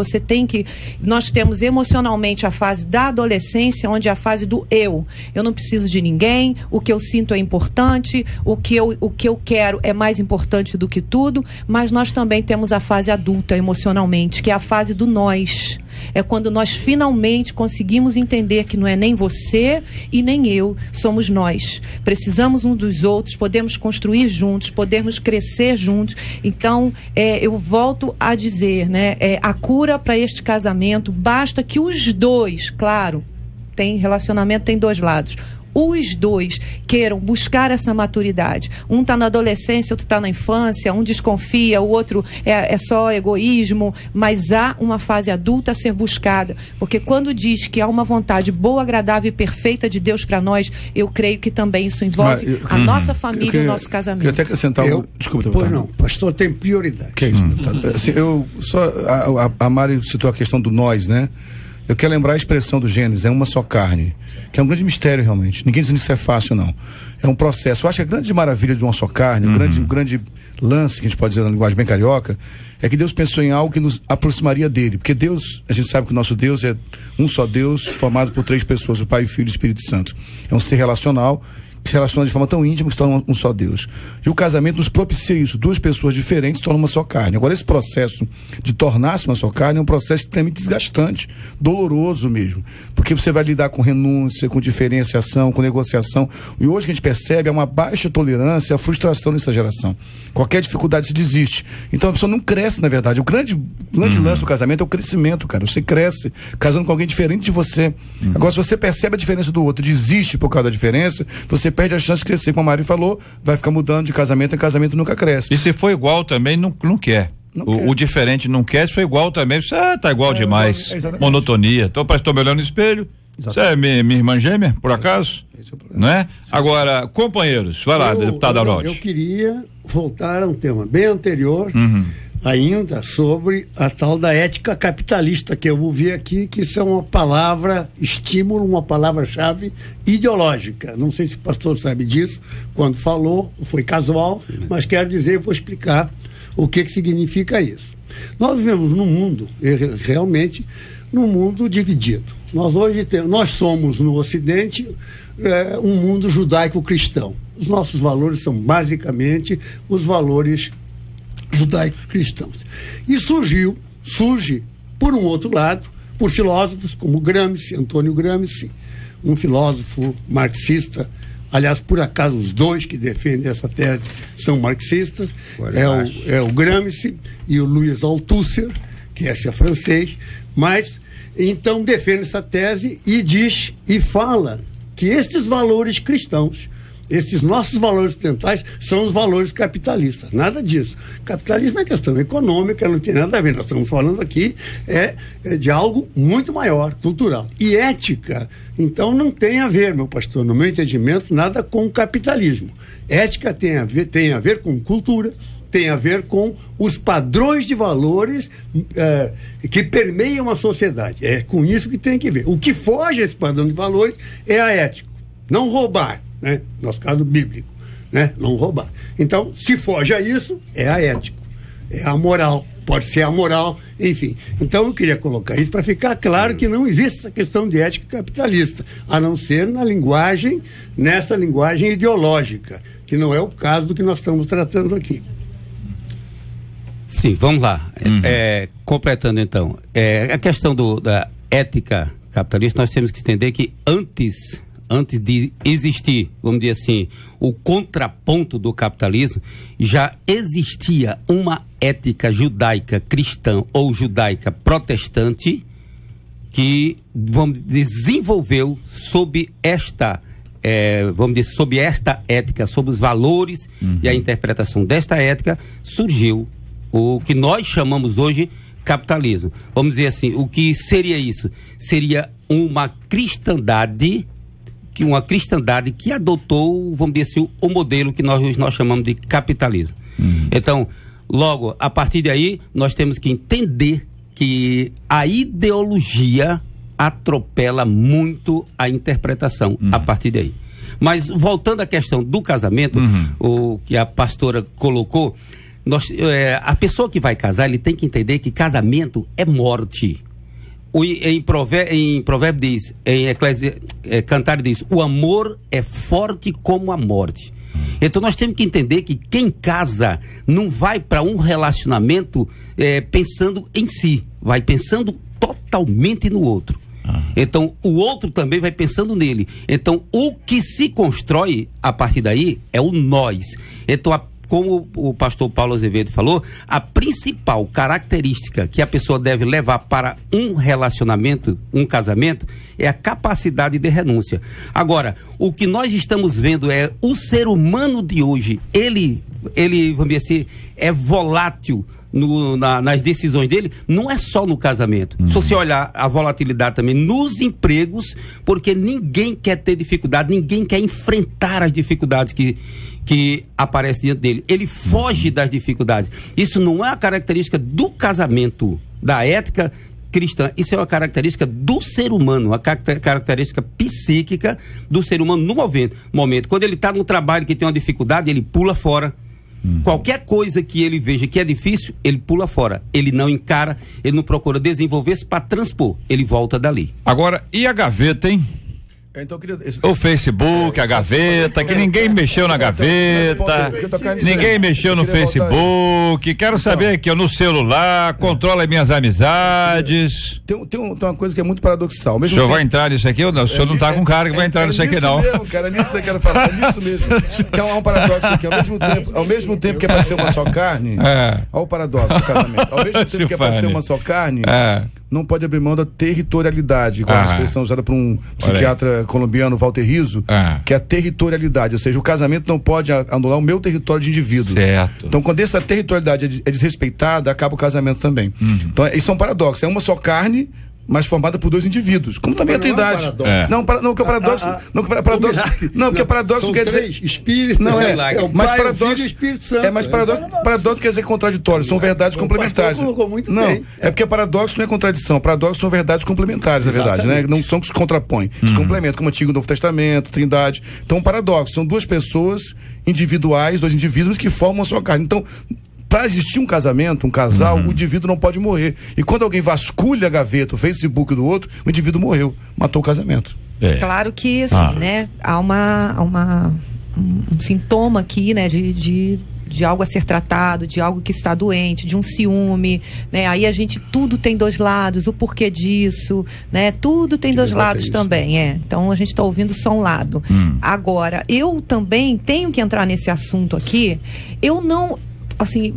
Nós temos emocionalmente a fase da adolescência, onde é a fase do eu. Eu não preciso de ninguém, o que eu sinto é importante, o que eu quero é mais importante do que tudo, mas nós também temos a fase adulta emocionalmente, que é a fase do nós. É quando nós finalmente conseguimos entender que não é nem você e nem eu, somos nós. Precisamos uns dos outros, podemos construir juntos, podemos crescer juntos. Então, eu volto a dizer, né, a cura para este casamento, basta que os dois, claro, relacionamento tem 2 lados, os dois queiram buscar essa maturidade. Um está na adolescência, outro está na infância, um desconfia, o outro é só egoísmo, mas há uma fase adulta a ser buscada, porque quando diz que há uma vontade boa, agradável e perfeita de Deus para nós, eu creio que também isso envolve a nossa família e o nosso casamento. Eu até acrescentar desculpa, pois não, pastor tem prioridade. Que é isso, deputado? Assim, a Mari citou a questão do nós, né? Eu quero lembrar a expressão do Gênesis, é uma só carne, que é um grande mistério realmente. Ninguém dizendo que isso é fácil, não. É um processo. Eu acho que a grande maravilha de uma só carne, o grande lance, que a gente pode dizer na linguagem bem carioca, é que Deus pensou em algo que nos aproximaria dele. Porque Deus, a gente sabe que o nosso Deus é um só Deus, formado por 3 pessoas, o Pai, o Filho e o Espírito Santo. É um ser relacional, que se relaciona de forma tão íntima que se torna um só Deus. E o casamento nos propicia isso. 2 pessoas diferentes tornam uma só carne. Agora, esse processo de tornar-se uma só carne é um processo extremamente desgastante, doloroso mesmo. Porque você vai lidar com renúncia, com diferenciação, com negociação. E hoje que a gente percebe é uma baixa tolerância à frustração nessa geração. Qualquer dificuldade se desiste. Então a pessoa não cresce, na verdade. O grande lance do casamento é o crescimento, cara. Você cresce casando com alguém diferente de você. Agora, se você percebe a diferença do outro, desiste por causa da diferença, você perde a chance de crescer, como a Mari falou, vai ficar mudando de casamento em casamento, nunca cresce. E se for igual também, não quer. O diferente não quer, se for igual também, você tá igual demais. Monotonia. Então, pastor, me olhando no espelho, você é minha irmã gêmea, por acaso? Esse é o problema. Não é? Agora, companheiros, vai lá, deputado Harold. Eu queria voltar a um tema bem anterior, ainda sobre a tal da ética capitalista, que eu ouvi aqui, que isso é uma palavra estímulo, uma palavra-chave ideológica. Não sei se o pastor sabe disso, quando falou, foi casual, mas quero dizer, vou explicar o que significa isso. Nós vivemos num mundo, realmente, num mundo dividido. Nós somos, no Ocidente, um mundo judaico-cristão. Os nossos valores são, basicamente, os valores judaico-cristãos. E surge, por um outro lado, por filósofos como Gramsci, Antônio Gramsci, um filósofo marxista. Aliás, por acaso, os 2 que defendem essa tese são marxistas, é o Gramsci e o Louis Althusser, que é francês, mas então defende essa tese e diz e fala que esses valores cristãos, esses nossos valores ocidentais, são os valores capitalistas. Nada disso. Capitalismo é questão econômica, não tem nada a ver. Nós estamos falando aqui de algo muito maior, cultural. E ética, então, não tem a ver, meu pastor, no meu entendimento, nada com o capitalismo. Ética tem a ver com cultura, tem a ver com os padrões de valores que permeiam a sociedade. É com isso que tem que ver. O que foge a esse padrão de valores é a ética. Não roubar. Né? Nosso caso bíblico, né? Não roubar. Então, se foge a isso, é a ética, é a moral, pode ser a moral, enfim. Então, eu queria colocar isso para ficar claro que não existe essa questão de ética capitalista, a não ser nessa linguagem ideológica, que não é o caso do que nós estamos tratando aqui. Sim, vamos lá. Completando então, a questão da ética capitalista, nós temos que entender que antes de existir, vamos dizer assim, o contraponto do capitalismo, já existia uma ética judaica cristã ou judaica protestante que desenvolveu sob esta vamos dizer, sob esta ética, sob os valores e a interpretação desta ética, surgiu o que nós chamamos hoje capitalismo. Vamos dizer assim, o que seria isso? Seria uma cristandade que adotou, vamos dizer assim, o modelo que nós chamamos de capitalismo. Então, logo, a partir daí, nós temos que entender que a ideologia atropela muito a interpretação a partir daí. Mas, voltando à questão do casamento, o que a pastora colocou, a pessoa que vai casar, ele tem que entender que casamento é morte. Em Provérbio diz, Cantar diz, o amor é forte como a morte. Então nós temos que entender que quem casa não vai para um relacionamento pensando em si, vai pensando totalmente no outro. Então o outro também vai pensando nele. Então o que se constrói a partir daí é o nós. Então como o pastor Paulo Azevedo falou, a principal característica que a pessoa deve levar para um relacionamento, um casamento, é a capacidade de renúncia. Agora, o que nós estamos vendo é o ser humano de hoje, ele vamos dizer assim, é volátil nas decisões dele, não é só no casamento. Se você olhar a volatilidade também nos empregos, porque ninguém quer ter dificuldade, ninguém quer enfrentar as dificuldades que aparecem diante dele. Ele foge das dificuldades. Isso não é uma característica do casamento, da ética cristã. Isso é uma característica do ser humano, uma característica psíquica do ser humano no momento. Quando ele está no trabalho que tem uma dificuldade, ele pula fora. Qualquer coisa que ele veja que é difícil, ele pula fora. Ele não encara, ele não procura desenvolver-se para transpor. Ele volta dali. Agora, e a gaveta, hein? Então, o Facebook, a gaveta, que ninguém mexeu na gaveta, ninguém mexeu no Facebook, quero saber que eu no celular, controla minhas amizades. Tem uma coisa que é muito paradoxal. O senhor vai entrar nisso aqui ou não? O senhor não está com cara que vai entrar nisso aqui, não. Mesmo, cara, é nisso que eu quero falar, é nisso mesmo. Que é um paradoxo aqui, ao mesmo tempo que é para ser uma só carne, olha o paradoxo do casamento, ao mesmo tempo que é para ser uma só carne, não pode abrir mão da territorialidade, com a expressão usada por um psiquiatra colombiano, Walter Rizzo, que é a territorialidade, ou seja, o casamento não pode anular o meu território de indivíduo. Certo. Então, quando essa territorialidade é desrespeitada, acaba o casamento também. Então, isso é um paradoxo, é uma só carne, mas formada por dois indivíduos, como também a Trindade. Não, porque o paradoxo, porque paradoxo quer dizer espíritos, não é, mas Pai, paradoxo, Filho, Espírito Santo. paradoxo quer dizer contraditório, são verdades complementares. É porque paradoxo não é contradição, paradoxo são verdades complementares, na verdade, né? Não são que se contrapõem, se complementam, como Antigo e Novo Testamento, Trindade. Então, paradoxo são duas pessoas individuais, dois indivíduos que formam a sua carne. Então, para existir um casamento, um casal, o indivíduo não pode morrer. E quando alguém vasculha a gaveta, o Facebook do outro, o indivíduo morreu, matou o casamento. Claro que, assim, né, há um sintoma aqui, né, de algo a ser tratado, de algo que está doente, de um ciúme, né? Aí tudo tem dois lados, o porquê disso, né? Tudo tem dois lados também, Então a gente está ouvindo só um lado. Agora, eu também tenho que entrar nesse assunto aqui, eu não... Assim,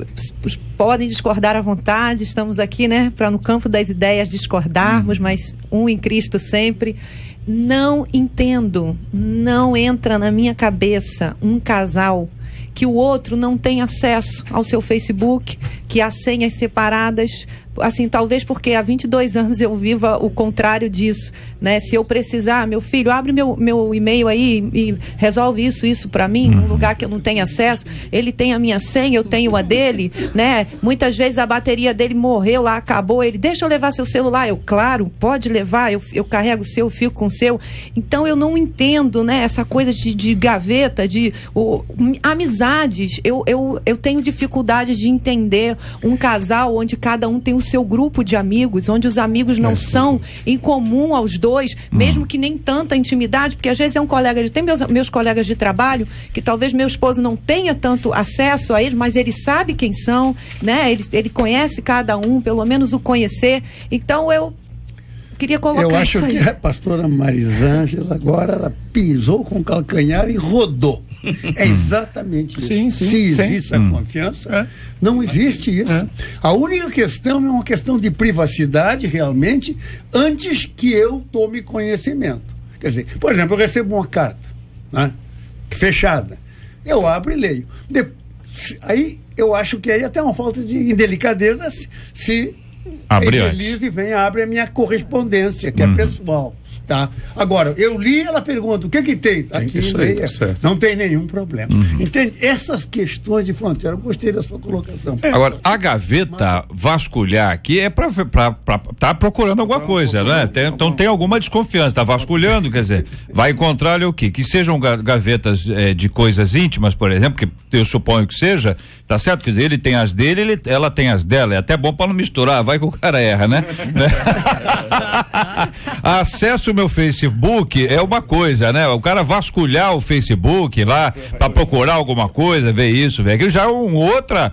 podem discordar à vontade, estamos aqui, né, para no campo das ideias discordarmos, mas um em Cristo sempre. Não entendo, não entra na minha cabeça um casal que o outro não tem acesso ao seu Facebook, que há senhas separadas, assim, talvez porque há 22 anos eu viva o contrário disso, né? Se eu precisar, meu filho, abre meu e-mail aí e resolve isso para mim, num lugar que eu não tenho acesso, ele tem a minha senha, eu tenho a dele, né? Muitas vezes a bateria dele morreu lá, acabou, ele, deixa eu levar seu celular, eu, claro, pode levar, eu carrego o seu, fico com o seu. Então eu não entendo, né, essa coisa de gaveta, amizades, eu tenho dificuldade de entender um casal onde cada um tem o seu grupo de amigos, onde os amigos não são em comum aos dois, mesmo que nem tanta intimidade, porque às vezes é um colega, tem meus colegas de trabalho, que talvez meu esposo não tenha tanto acesso a eles, mas ele sabe quem são, né? Ele conhece cada um, pelo menos o conhecer. Então eu queria colocar eu acho isso aí. Que a pastora Marisângela agora ela pisou com o calcanhar e rodou. É exatamente isso. Sim, se existe a confiança, não existe isso. A única questão é uma questão de privacidade, realmente, antes que eu tome conhecimento. Quer dizer, por exemplo, eu recebo uma carta. né? Fechada. Eu abro e leio. Aí eu acho que aí até uma falta de indelicadeza se Evelise vem e abre a minha correspondência, que é pessoal. Tá? Agora, eu li, ela pergunta, o que tem? Aqui não tem nenhum problema. Entende? Essas questões de fronteira, eu gostei da sua colocação. Agora, a gaveta vasculhar aqui é pra tá procurando alguma coisa, né? Então tem alguma desconfiança, tá vasculhando, quer dizer, vai encontrar o quê? Que sejam gavetas de coisas íntimas, por exemplo, que eu suponho que seja, tá certo? Quer dizer, ele tem as dele, ela tem as dela, é até bom pra não misturar, vai que o cara erra, né? Acesso ao meu Facebook é uma coisa, né? O cara vasculhar o Facebook lá pra procurar alguma coisa, ver isso, ver aquilo, já é outra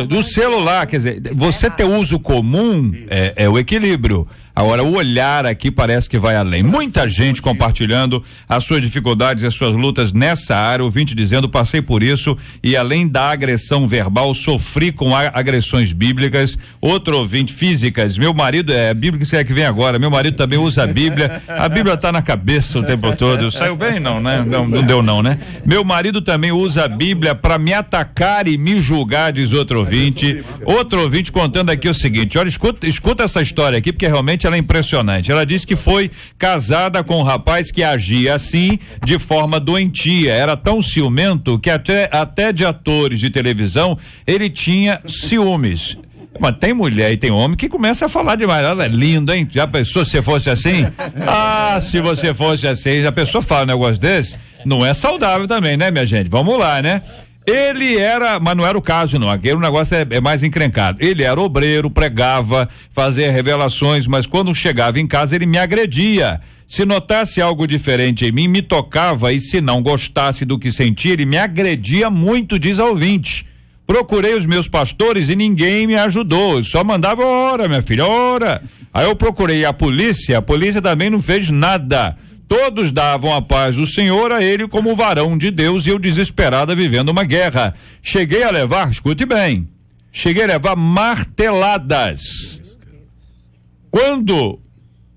do celular, quer dizer, você ter uso comum é o equilíbrio. Agora, o olhar aqui parece que vai além. Muita gente compartilhando as suas dificuldades e as suas lutas nessa área. Ouvinte dizendo, passei por isso e além da agressão verbal, sofri com agressões bíblicas. Outro ouvinte, físicas. Meu marido, a Bíblia que vem agora, meu marido também usa a Bíblia. A Bíblia tá na cabeça o tempo todo. Saiu bem? Não, né? Não deu não, né? Meu marido também usa a Bíblia para me atacar e me julgar, diz outro ouvinte. Outro ouvinte contando aqui o seguinte, olha, escuta essa história aqui, porque realmente ela é impressionante. Ela disse que foi casada com um rapaz que agia assim, de forma doentia. Era tão ciumento que até de atores de televisão ele tinha ciúmes. Mas tem mulher e tem homem que começa a falar demais. Ela é linda, hein? Já pensou se você fosse assim? Se você fosse assim, já pensou falar um negócio desse? Não é saudável também, né, minha gente? Vamos lá, né? Ele era, mas não era o caso não, aquele negócio é mais encrencado. Ele era obreiro, pregava, fazia revelações, mas quando chegava em casa ele me agredia. Se notasse algo diferente em mim, me tocava e se não gostasse do que sentia, ele me agredia muito, diz a ouvinte. Procurei os meus pastores e ninguém me ajudou, só mandava ora, minha filha, ora. Aí eu procurei a polícia também não fez nada. Todos davam a paz do Senhor a ele como varão de Deus e eu desesperada vivendo uma guerra. Cheguei a levar, escute bem, marteladas. Quando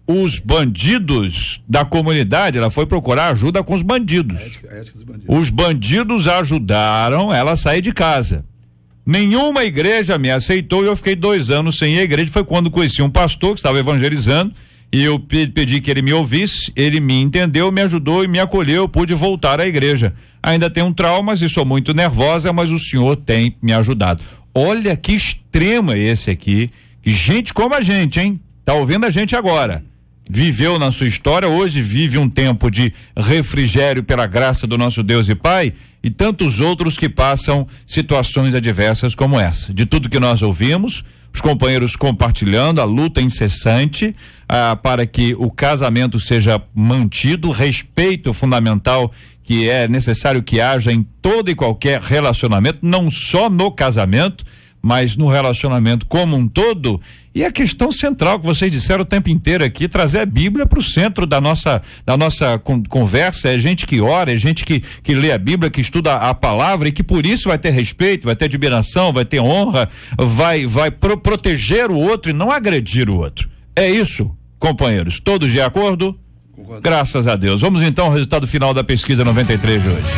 os bandidos da comunidade, ela foi procurar ajuda com os bandidos. Os bandidos ajudaram ela a sair de casa. Nenhuma igreja me aceitou e eu fiquei 2 anos sem ir à igreja. Foi quando conheci um pastor que estava evangelizando. E eu pedi que ele me ouvisse, ele me entendeu, me ajudou e me acolheu, eu pude voltar à igreja. Ainda tenho traumas e sou muito nervosa, mas o senhor tem me ajudado. Olha que extremo é esse aqui, que gente como a gente, hein? Tá ouvindo a gente agora. Viveu na sua história, hoje vive um tempo de refrigério pela graça do nosso Deus e Pai, e tantos outros que passam situações adversas como essa. De tudo que nós ouvimos, os companheiros compartilhando a luta incessante para que o casamento seja mantido, respeito fundamental que é necessário que haja em todo e qualquer relacionamento, não só no casamento, mas no relacionamento como um todo. E a questão central que vocês disseram o tempo inteiro aqui, trazer a Bíblia para o centro da nossa conversa. É gente que ora, é gente que lê a Bíblia, que estuda a palavra e que por isso vai ter respeito, vai ter admiração, vai ter honra, vai proteger o outro e não agredir o outro. É isso, companheiros, todos de acordo? Concordo. Graças a Deus. Vamos então ao resultado final da pesquisa 93 de hoje.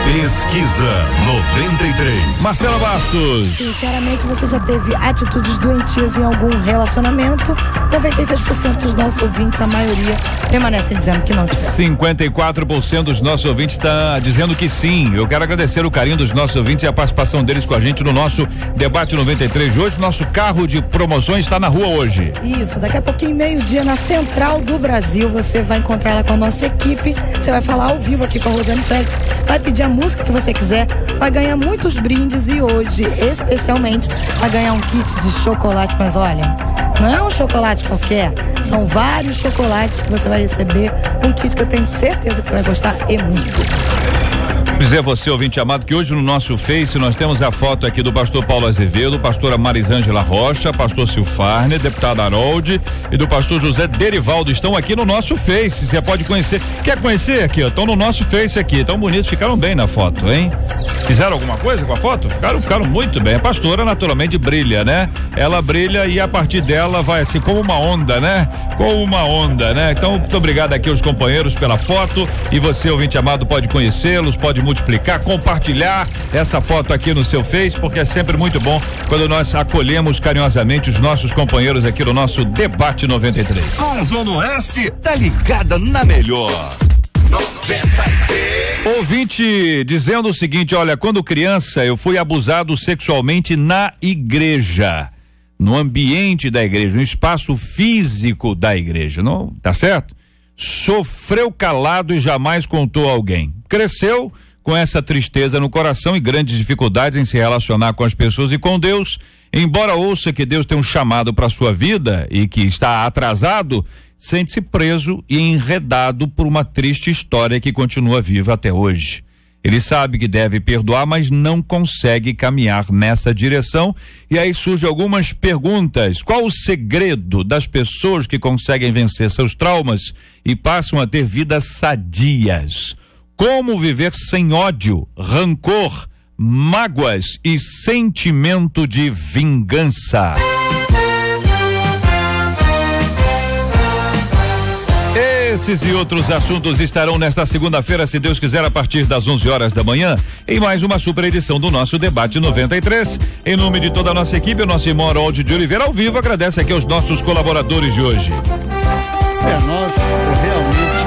Pesquisa 93. Marcela Bastos. Sinceramente, você já teve atitudes doentias em algum relacionamento? 96% dos nossos ouvintes, a maioria, permanecem dizendo que não tiveram. 54% dos nossos ouvintes está dizendo que sim. Eu quero agradecer o carinho dos nossos ouvintes e a participação deles com a gente no nosso debate 93 de hoje. Nosso carro de promoções está na rua hoje. Isso, daqui a pouquinho, meio-dia, na Central do Brasil, você vai encontrar ela com a nossa equipe. Você vai falar ao vivo aqui com a Rosane Félix, vai pedir a música que você quiser, vai ganhar muitos brindes e hoje, especialmente, vai ganhar um kit de chocolate. Mas olha, não é um chocolate qualquer, são vários chocolates que você vai receber, um kit que eu tenho certeza que você vai gostar e muito. Dizer você, ouvinte amado, que hoje no nosso Face nós temos a foto aqui do pastor Paulo Azevedo, pastora Marisângela Rocha, pastor Silfarne, deputado Harold e do pastor José Derivaldo. Estão aqui no nosso Face, você pode conhecer. Quer conhecer aqui, ó? Estão no nosso Face aqui, tão bonitos, ficaram bem na foto, hein? Fizeram alguma coisa com a foto? Ficaram muito bem. A pastora naturalmente brilha, né? Ela brilha e a partir dela vai assim como uma onda, né? Como uma onda, né? Então, muito obrigado aqui aos companheiros pela foto e você, ouvinte amado, pode conhecê-los, pode multiplicar, compartilhar essa foto aqui no seu Face, porque é sempre muito bom quando nós acolhemos carinhosamente os nossos companheiros aqui no nosso Debate 93. A Zona Oeste tá ligada na melhor. 93. Ouvinte dizendo o seguinte, olha, quando criança eu fui abusado sexualmente na igreja, no ambiente da igreja, no espaço físico da igreja, não, tá certo? Sofreu calado e jamais contou a alguém. Cresceu com essa tristeza no coração e grandes dificuldades em se relacionar com as pessoas e com Deus. Embora ouça que Deus tem um chamado para sua vida e que está atrasado, sente-se preso e enredado por uma triste história que continua viva até hoje. Ele sabe que deve perdoar, mas não consegue caminhar nessa direção. E aí surgem algumas perguntas. Qual o segredo das pessoas que conseguem vencer seus traumas e passam a ter vidas sadias? Como viver sem ódio, rancor, mágoas e sentimento de vingança? Esses e outros assuntos estarão nesta segunda-feira, se Deus quiser, a partir das 11 horas da manhã, em mais uma super edição do nosso Debate 93. Em nome de toda a nossa equipe, o nosso irmão Harold de Oliveira ao vivo agradece aqui aos nossos colaboradores de hoje. Nós realmente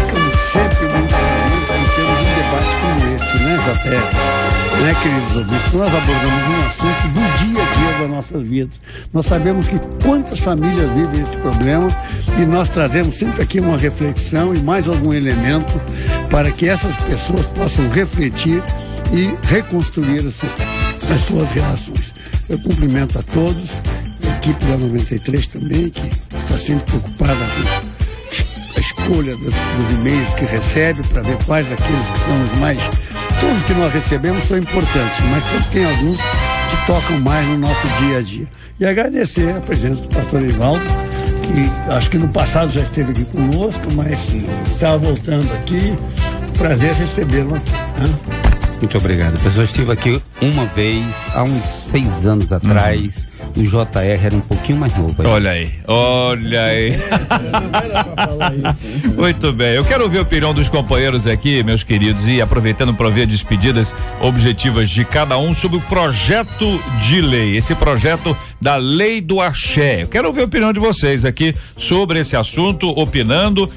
ficamos sempre muito felizes em termos um debate como esse, né, JR? Né, queridos ouvintes? Nós abordamos um assunto do dia a dia das nossas vidas. Nós sabemos que quantas famílias vivem esse problema e nós trazemos sempre aqui uma reflexão e mais algum elemento para que essas pessoas possam refletir e reconstruir as suas relações. Eu cumprimento a todos, a equipe da 93 também, que está sempre preocupada com a escolha dos e-mails que recebe para ver quais aqueles que são os mais... Todos que nós recebemos são importantes, mas sempre tem alguns que tocam mais no nosso dia a dia. E agradecer a presença do pastor Evaldo, que acho que no passado já esteve aqui conosco, mas está voltando aqui. Prazer recebê-lo aqui. Né? Muito obrigado. Eu estive aqui uma vez, há uns 6 anos atrás. O JR era um pouquinho mais novo. Olha aí. Muito bem, eu quero ouvir a opinião dos companheiros aqui, meus queridos, e aproveitando para ouvir despedidas objetivas de cada um sobre o projeto de lei, esse projeto da lei do axé. Eu quero ouvir a opinião de vocês aqui sobre esse assunto, opinando,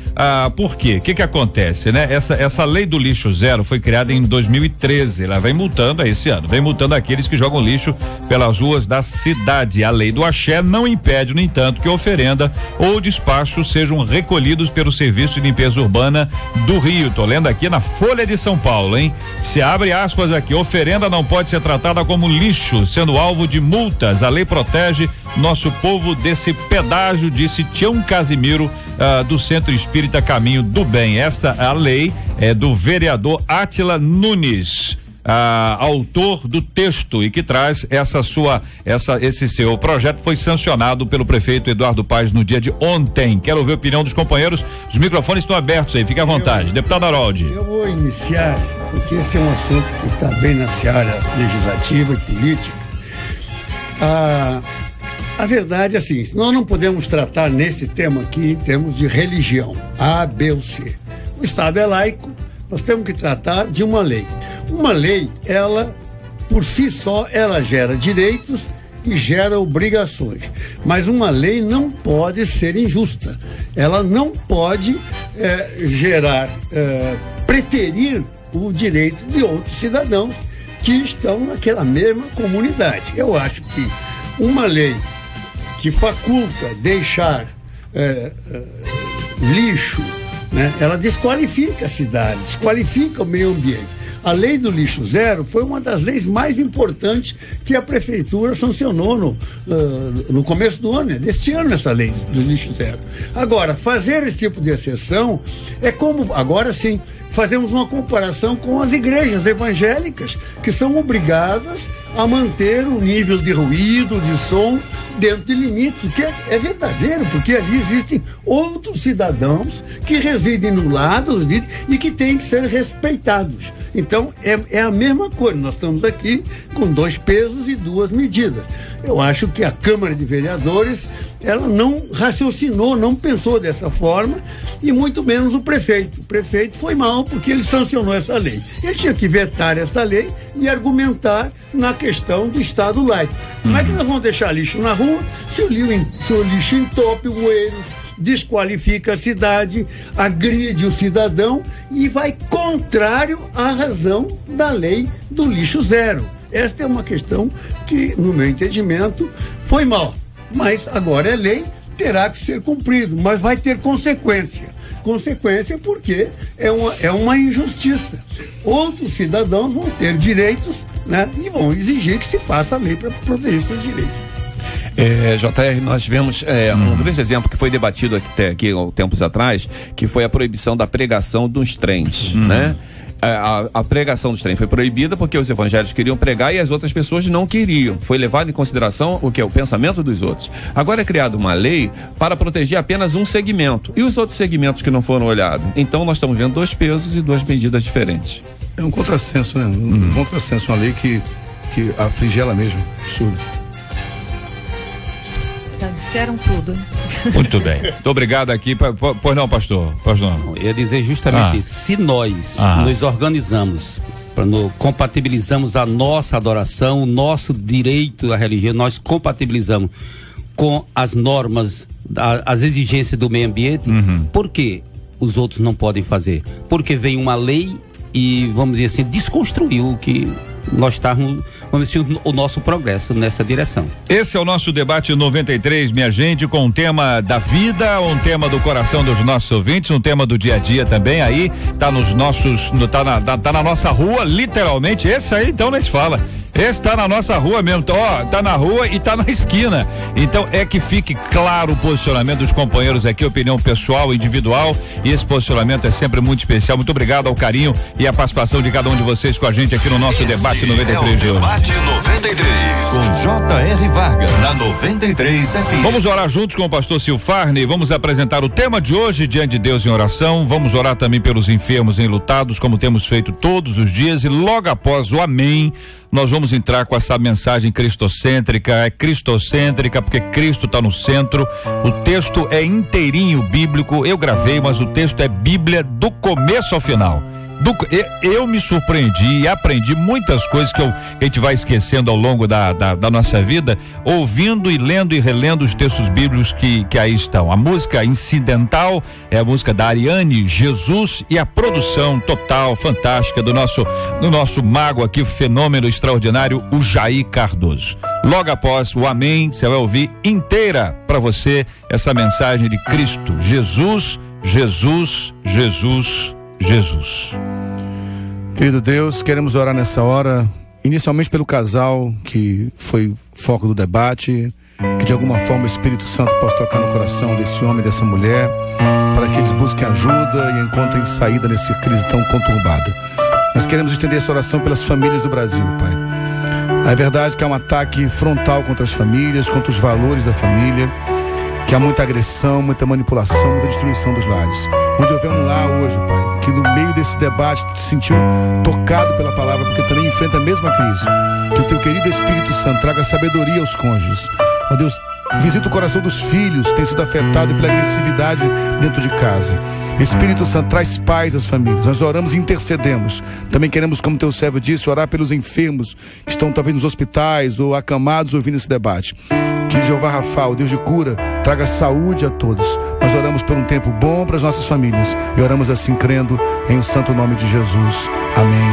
por quê? O que acontece, né? Essa lei do lixo zero foi criada em 2013, ela vem multando esse ano, vem multando aqueles que jogam lixo pelas ruas da cidade. A lei do axé não impede, no entanto, que oferenda ou despacho sejam recolhidos pelo Serviço de Limpeza Urbana do Rio. Tô lendo aqui na Folha de São Paulo, hein? Se abre aspas aqui, oferenda não pode ser tratada como lixo, sendo alvo de multas. A lei protege nosso povo desse pedágio, disse Tião Casimiro, do Centro Espírita Caminho do Bem. Essa a lei é do vereador Átila Nunes, autor do texto, e que traz esse seu projeto. Foi sancionado pelo prefeito Eduardo Paes no dia de ontem. Quero ouvir a opinião dos companheiros, os microfones estão abertos aí, fique à vontade. Deputado Harold. Eu vou iniciar, porque esse é um assunto que está bem na seara legislativa e política. A verdade é assim, nós não podemos tratar nesse tema aqui em termos de religião, A, B ou C. O Estado é laico, nós temos que tratar de uma lei. Uma lei, ela, por si só, ela gera direitos e gera obrigações. Mas uma lei não pode ser injusta. Ela não pode preterir o direito de outros cidadãos que estão naquela mesma comunidade. Eu acho que uma lei que faculta deixar lixo, né, ela desqualifica a cidade, desqualifica o meio ambiente. A lei do lixo zero foi uma das leis mais importantes que a prefeitura sancionou no começo do ano, deste ano, essa lei do lixo zero. Agora, fazer esse tipo de exceção é como, agora sim, fazemos uma comparação com as igrejas evangélicas, que são obrigadas a manter o nível de ruído, de som, dentro de limites, que é verdadeiro, porque ali existem outros cidadãos que residem no lado e que têm que ser respeitados. Então, é a mesma coisa. Nós estamos aqui com 2 pesos e 2 medidas. Eu acho que a Câmara de Vereadores, ela não raciocinou, não pensou dessa forma, e muito menos o prefeito. O prefeito foi mal porque ele sancionou essa lei. Ele tinha que vetar essa lei e argumentar na questão do Estado laico. Como é que nós vamos deixar lixo na rua se o lixo entope o bueiro, desqualifica a cidade, agride o cidadão e vai contrário à razão da lei do lixo zero? Esta é uma questão que, no meu entendimento, foi mal. Mas agora é lei, terá que ser cumprido, mas vai ter consequência. Consequência porque é uma injustiça. Outros cidadãos vão ter direitos, né, e vão exigir que se faça a lei para proteger seus direitos. JR, nós vemos um grande exemplo que foi debatido aqui há tempos atrás, que foi a proibição da pregação dos trens, né? A pregação dos trens foi proibida porque os evangélicos queriam pregar e as outras pessoas não queriam. Foi levado em consideração o pensamento dos outros. Agora é criada uma lei para proteger apenas um segmento. E os outros segmentos que não foram olhados? Então nós estamos vendo 2 pesos e 2 medidas diferentes. É um contrassenso, né? Um contrassenso, uma lei que aflige ela mesma. Absurdo. Já disseram tudo. Muito bem. Muito obrigado aqui. Pois não, pastor? Eu ia dizer justamente isso. Se nós nos organizamos, compatibilizamos a nossa adoração, o nosso direito à religião, nós compatibilizamos com as normas, as exigências do meio ambiente, por que os outros não podem fazer? Porque vem uma lei e, vamos dizer assim, desconstruiu o que nós estamos, vamos dizer, o nosso progresso nessa direção. Esse é o nosso debate 93, minha gente, com um tema da vida, um tema do coração dos nossos ouvintes, um tema do dia a dia também. Aí tá nos nossos, tá na nossa rua, literalmente. Esse aí então nem se fala. Esse tá na nossa rua mesmo, tá na rua e tá na esquina. Então é que fique claro o posicionamento dos companheiros aqui, opinião pessoal, individual, e esse posicionamento é sempre muito especial. Muito obrigado ao carinho e à participação de cada um de vocês com a gente aqui no nosso debate 93 de hoje. Debate 93 com J.R. Vargas na 93 FM. Vamos orar juntos com o pastor Silfarne, vamos apresentar o tema de hoje diante de Deus em oração. Vamos orar também pelos enfermos enlutados, como temos feito todos os dias, e logo após o amém, nós vamos entrar com essa mensagem cristocêntrica. É cristocêntrica porque Cristo está no centro. O texto é inteirinho bíblico. Eu gravei, mas o texto é Bíblia do começo ao final. Eu me surpreendi e aprendi muitas coisas que a gente vai esquecendo ao longo da nossa vida, ouvindo e lendo e relendo os textos bíblicos que aí estão. A música incidental é a música da Ariane Jesus, e a produção total, fantástica do nosso mago aqui, fenômeno extraordinário, o Jair Cardoso. Logo após o amém, você vai ouvir inteira para você essa mensagem de Cristo. Jesus, Jesus, Jesus, Jesus. Querido Deus, queremos orar nessa hora, inicialmente pelo casal que foi foco do debate, que de alguma forma o Espírito Santo possa tocar no coração desse homem e dessa mulher, para que eles busquem ajuda e encontrem saída nessa crise tão conturbada. Nós queremos estender essa oração pelas famílias do Brasil, Pai. É verdade que há um ataque frontal contra as famílias, contra os valores da família, que há muita agressão, muita manipulação, muita destruição dos lares. Onde houver um lar hoje, Pai, que no meio desse debate te sentiu tocado pela palavra, porque também enfrenta a mesma crise, que o teu querido Espírito Santo traga sabedoria aos cônjuges. Ó Deus, visita o coração dos filhos que tem sido afetado pela agressividade dentro de casa. Espírito Santo, traz paz às famílias. Nós oramos e intercedemos. Também queremos, como teu servo disse, orar pelos enfermos que estão talvez nos hospitais ou acamados ouvindo esse debate. Que Jeová Rafa, o Deus de cura, traga saúde a todos. Nós oramos por um tempo bom para as nossas famílias e oramos assim crendo em o santo nome de Jesus. Amém.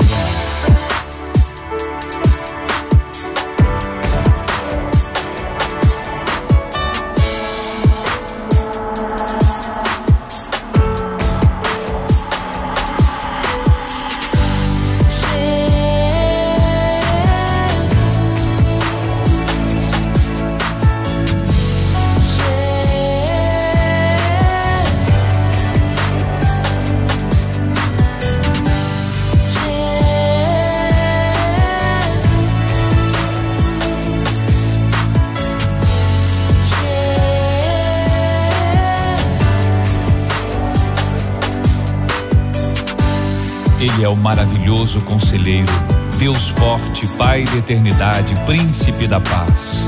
Ele é o maravilhoso conselheiro, Deus forte, Pai da eternidade, príncipe da paz.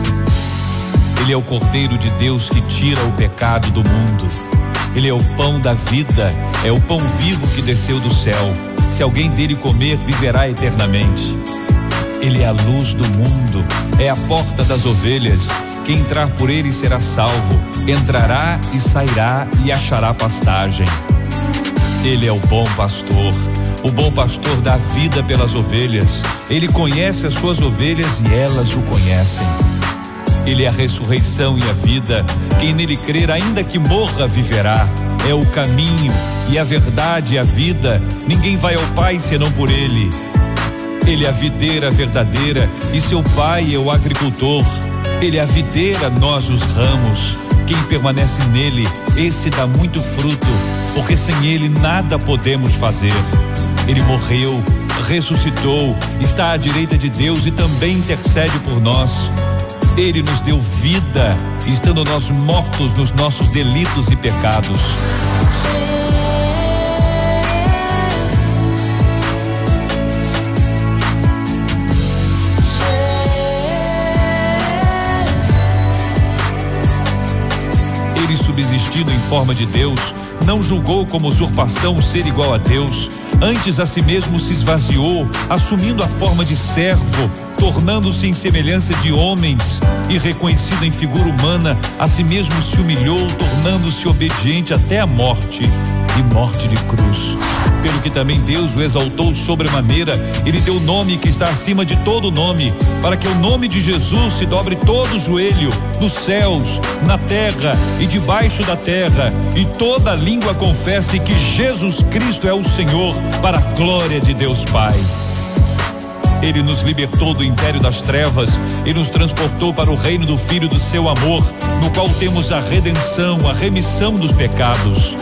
Ele é o Cordeiro de Deus que tira o pecado do mundo. Ele é o pão da vida, é o pão vivo que desceu do céu. Se alguém dele comer, viverá eternamente. Ele é a luz do mundo, é a porta das ovelhas. Quem entrar por ele será salvo, entrará e sairá e achará pastagem. Ele é o bom pastor dá vida pelas ovelhas. Ele conhece as suas ovelhas e elas o conhecem. Ele é a ressurreição e a vida. Quem nele crer, ainda que morra, viverá. É o caminho e a verdade e a vida. Ninguém vai ao Pai senão por ele. Ele é a videira verdadeira e seu pai é o agricultor. Ele é a videira, nós os ramos. Quem permanece nele, esse dá muito fruto, porque sem ele nada podemos fazer. Ele morreu, ressuscitou, está à direita de Deus e também intercede por nós. Ele nos deu vida, estando nós mortos nos nossos delitos e pecados. Ele, subsistindo em forma de Deus, não julgou como usurpação ser igual a Deus. Antes a si mesmo se esvaziou, assumindo a forma de servo, tornando-se em semelhança de homens, e reconhecido em figura humana, a si mesmo se humilhou, tornando-se obediente até a morte, e morte de cruz. Pelo que também Deus o exaltou sobremaneira, ele deu nome que está acima de todo nome, para que o nome de Jesus se dobre todo o joelho, nos céus, na terra e debaixo da terra, e toda língua confesse que Jesus Cristo é o Senhor, para a glória de Deus Pai. Ele nos libertou do império das trevas e nos transportou para o reino do Filho do seu amor, no qual temos a redenção, a remissão dos pecados.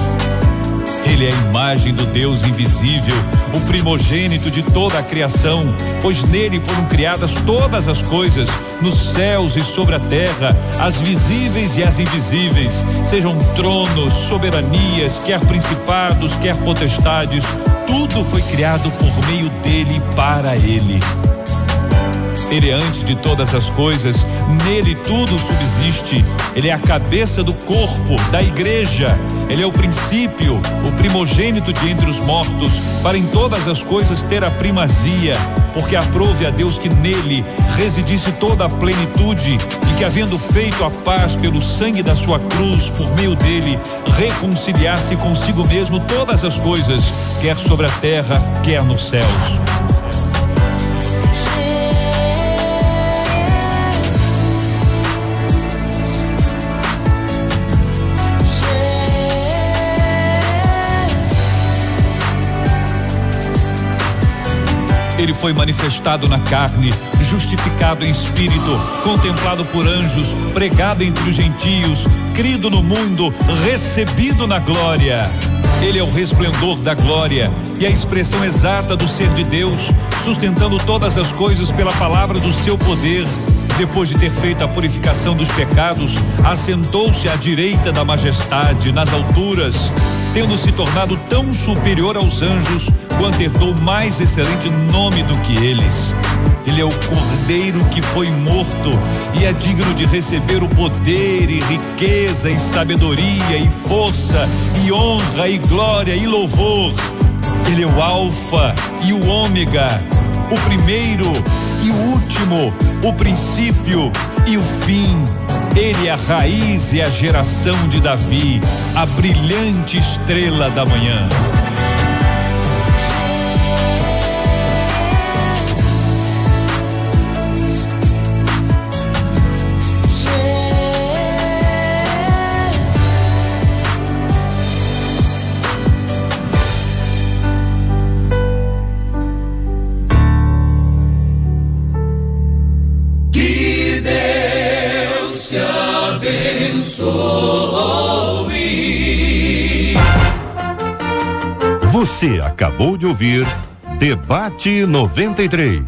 Ele é a imagem do Deus invisível, o primogênito de toda a criação, pois nele foram criadas todas as coisas, nos céus e sobre a terra, as visíveis e as invisíveis, sejam tronos, soberanias, quer principados, quer potestades, tudo foi criado por meio dele e para ele. Ele é antes de todas as coisas, nele tudo subsiste. Ele é a cabeça do corpo, da igreja. Ele é o princípio, o primogênito de entre os mortos, para em todas as coisas ter a primazia, porque aprove a Deus que nele residisse toda a plenitude, e que, havendo feito a paz pelo sangue da sua cruz, por meio dele, reconciliasse consigo mesmo todas as coisas, quer sobre a terra, quer nos céus. Ele foi manifestado na carne, justificado em espírito, contemplado por anjos, pregado entre os gentios, crido no mundo, recebido na glória. Ele é o resplendor da glória e a expressão exata do ser de Deus, sustentando todas as coisas pela palavra do seu poder. Depois de ter feito a purificação dos pecados, assentou-se à direita da majestade nas alturas, tendo se tornado tão superior aos anjos, quanto herdou mais excelente nome do que eles. Ele é o Cordeiro que foi morto e é digno de receber o poder e riqueza e sabedoria e força e honra e glória e louvor. Ele é o Alfa e o Ômega, o primeiro e o último, o princípio e o fim. Ele é a raiz e a geração de Davi, a brilhante estrela da manhã. Você acabou de ouvir Debate 93.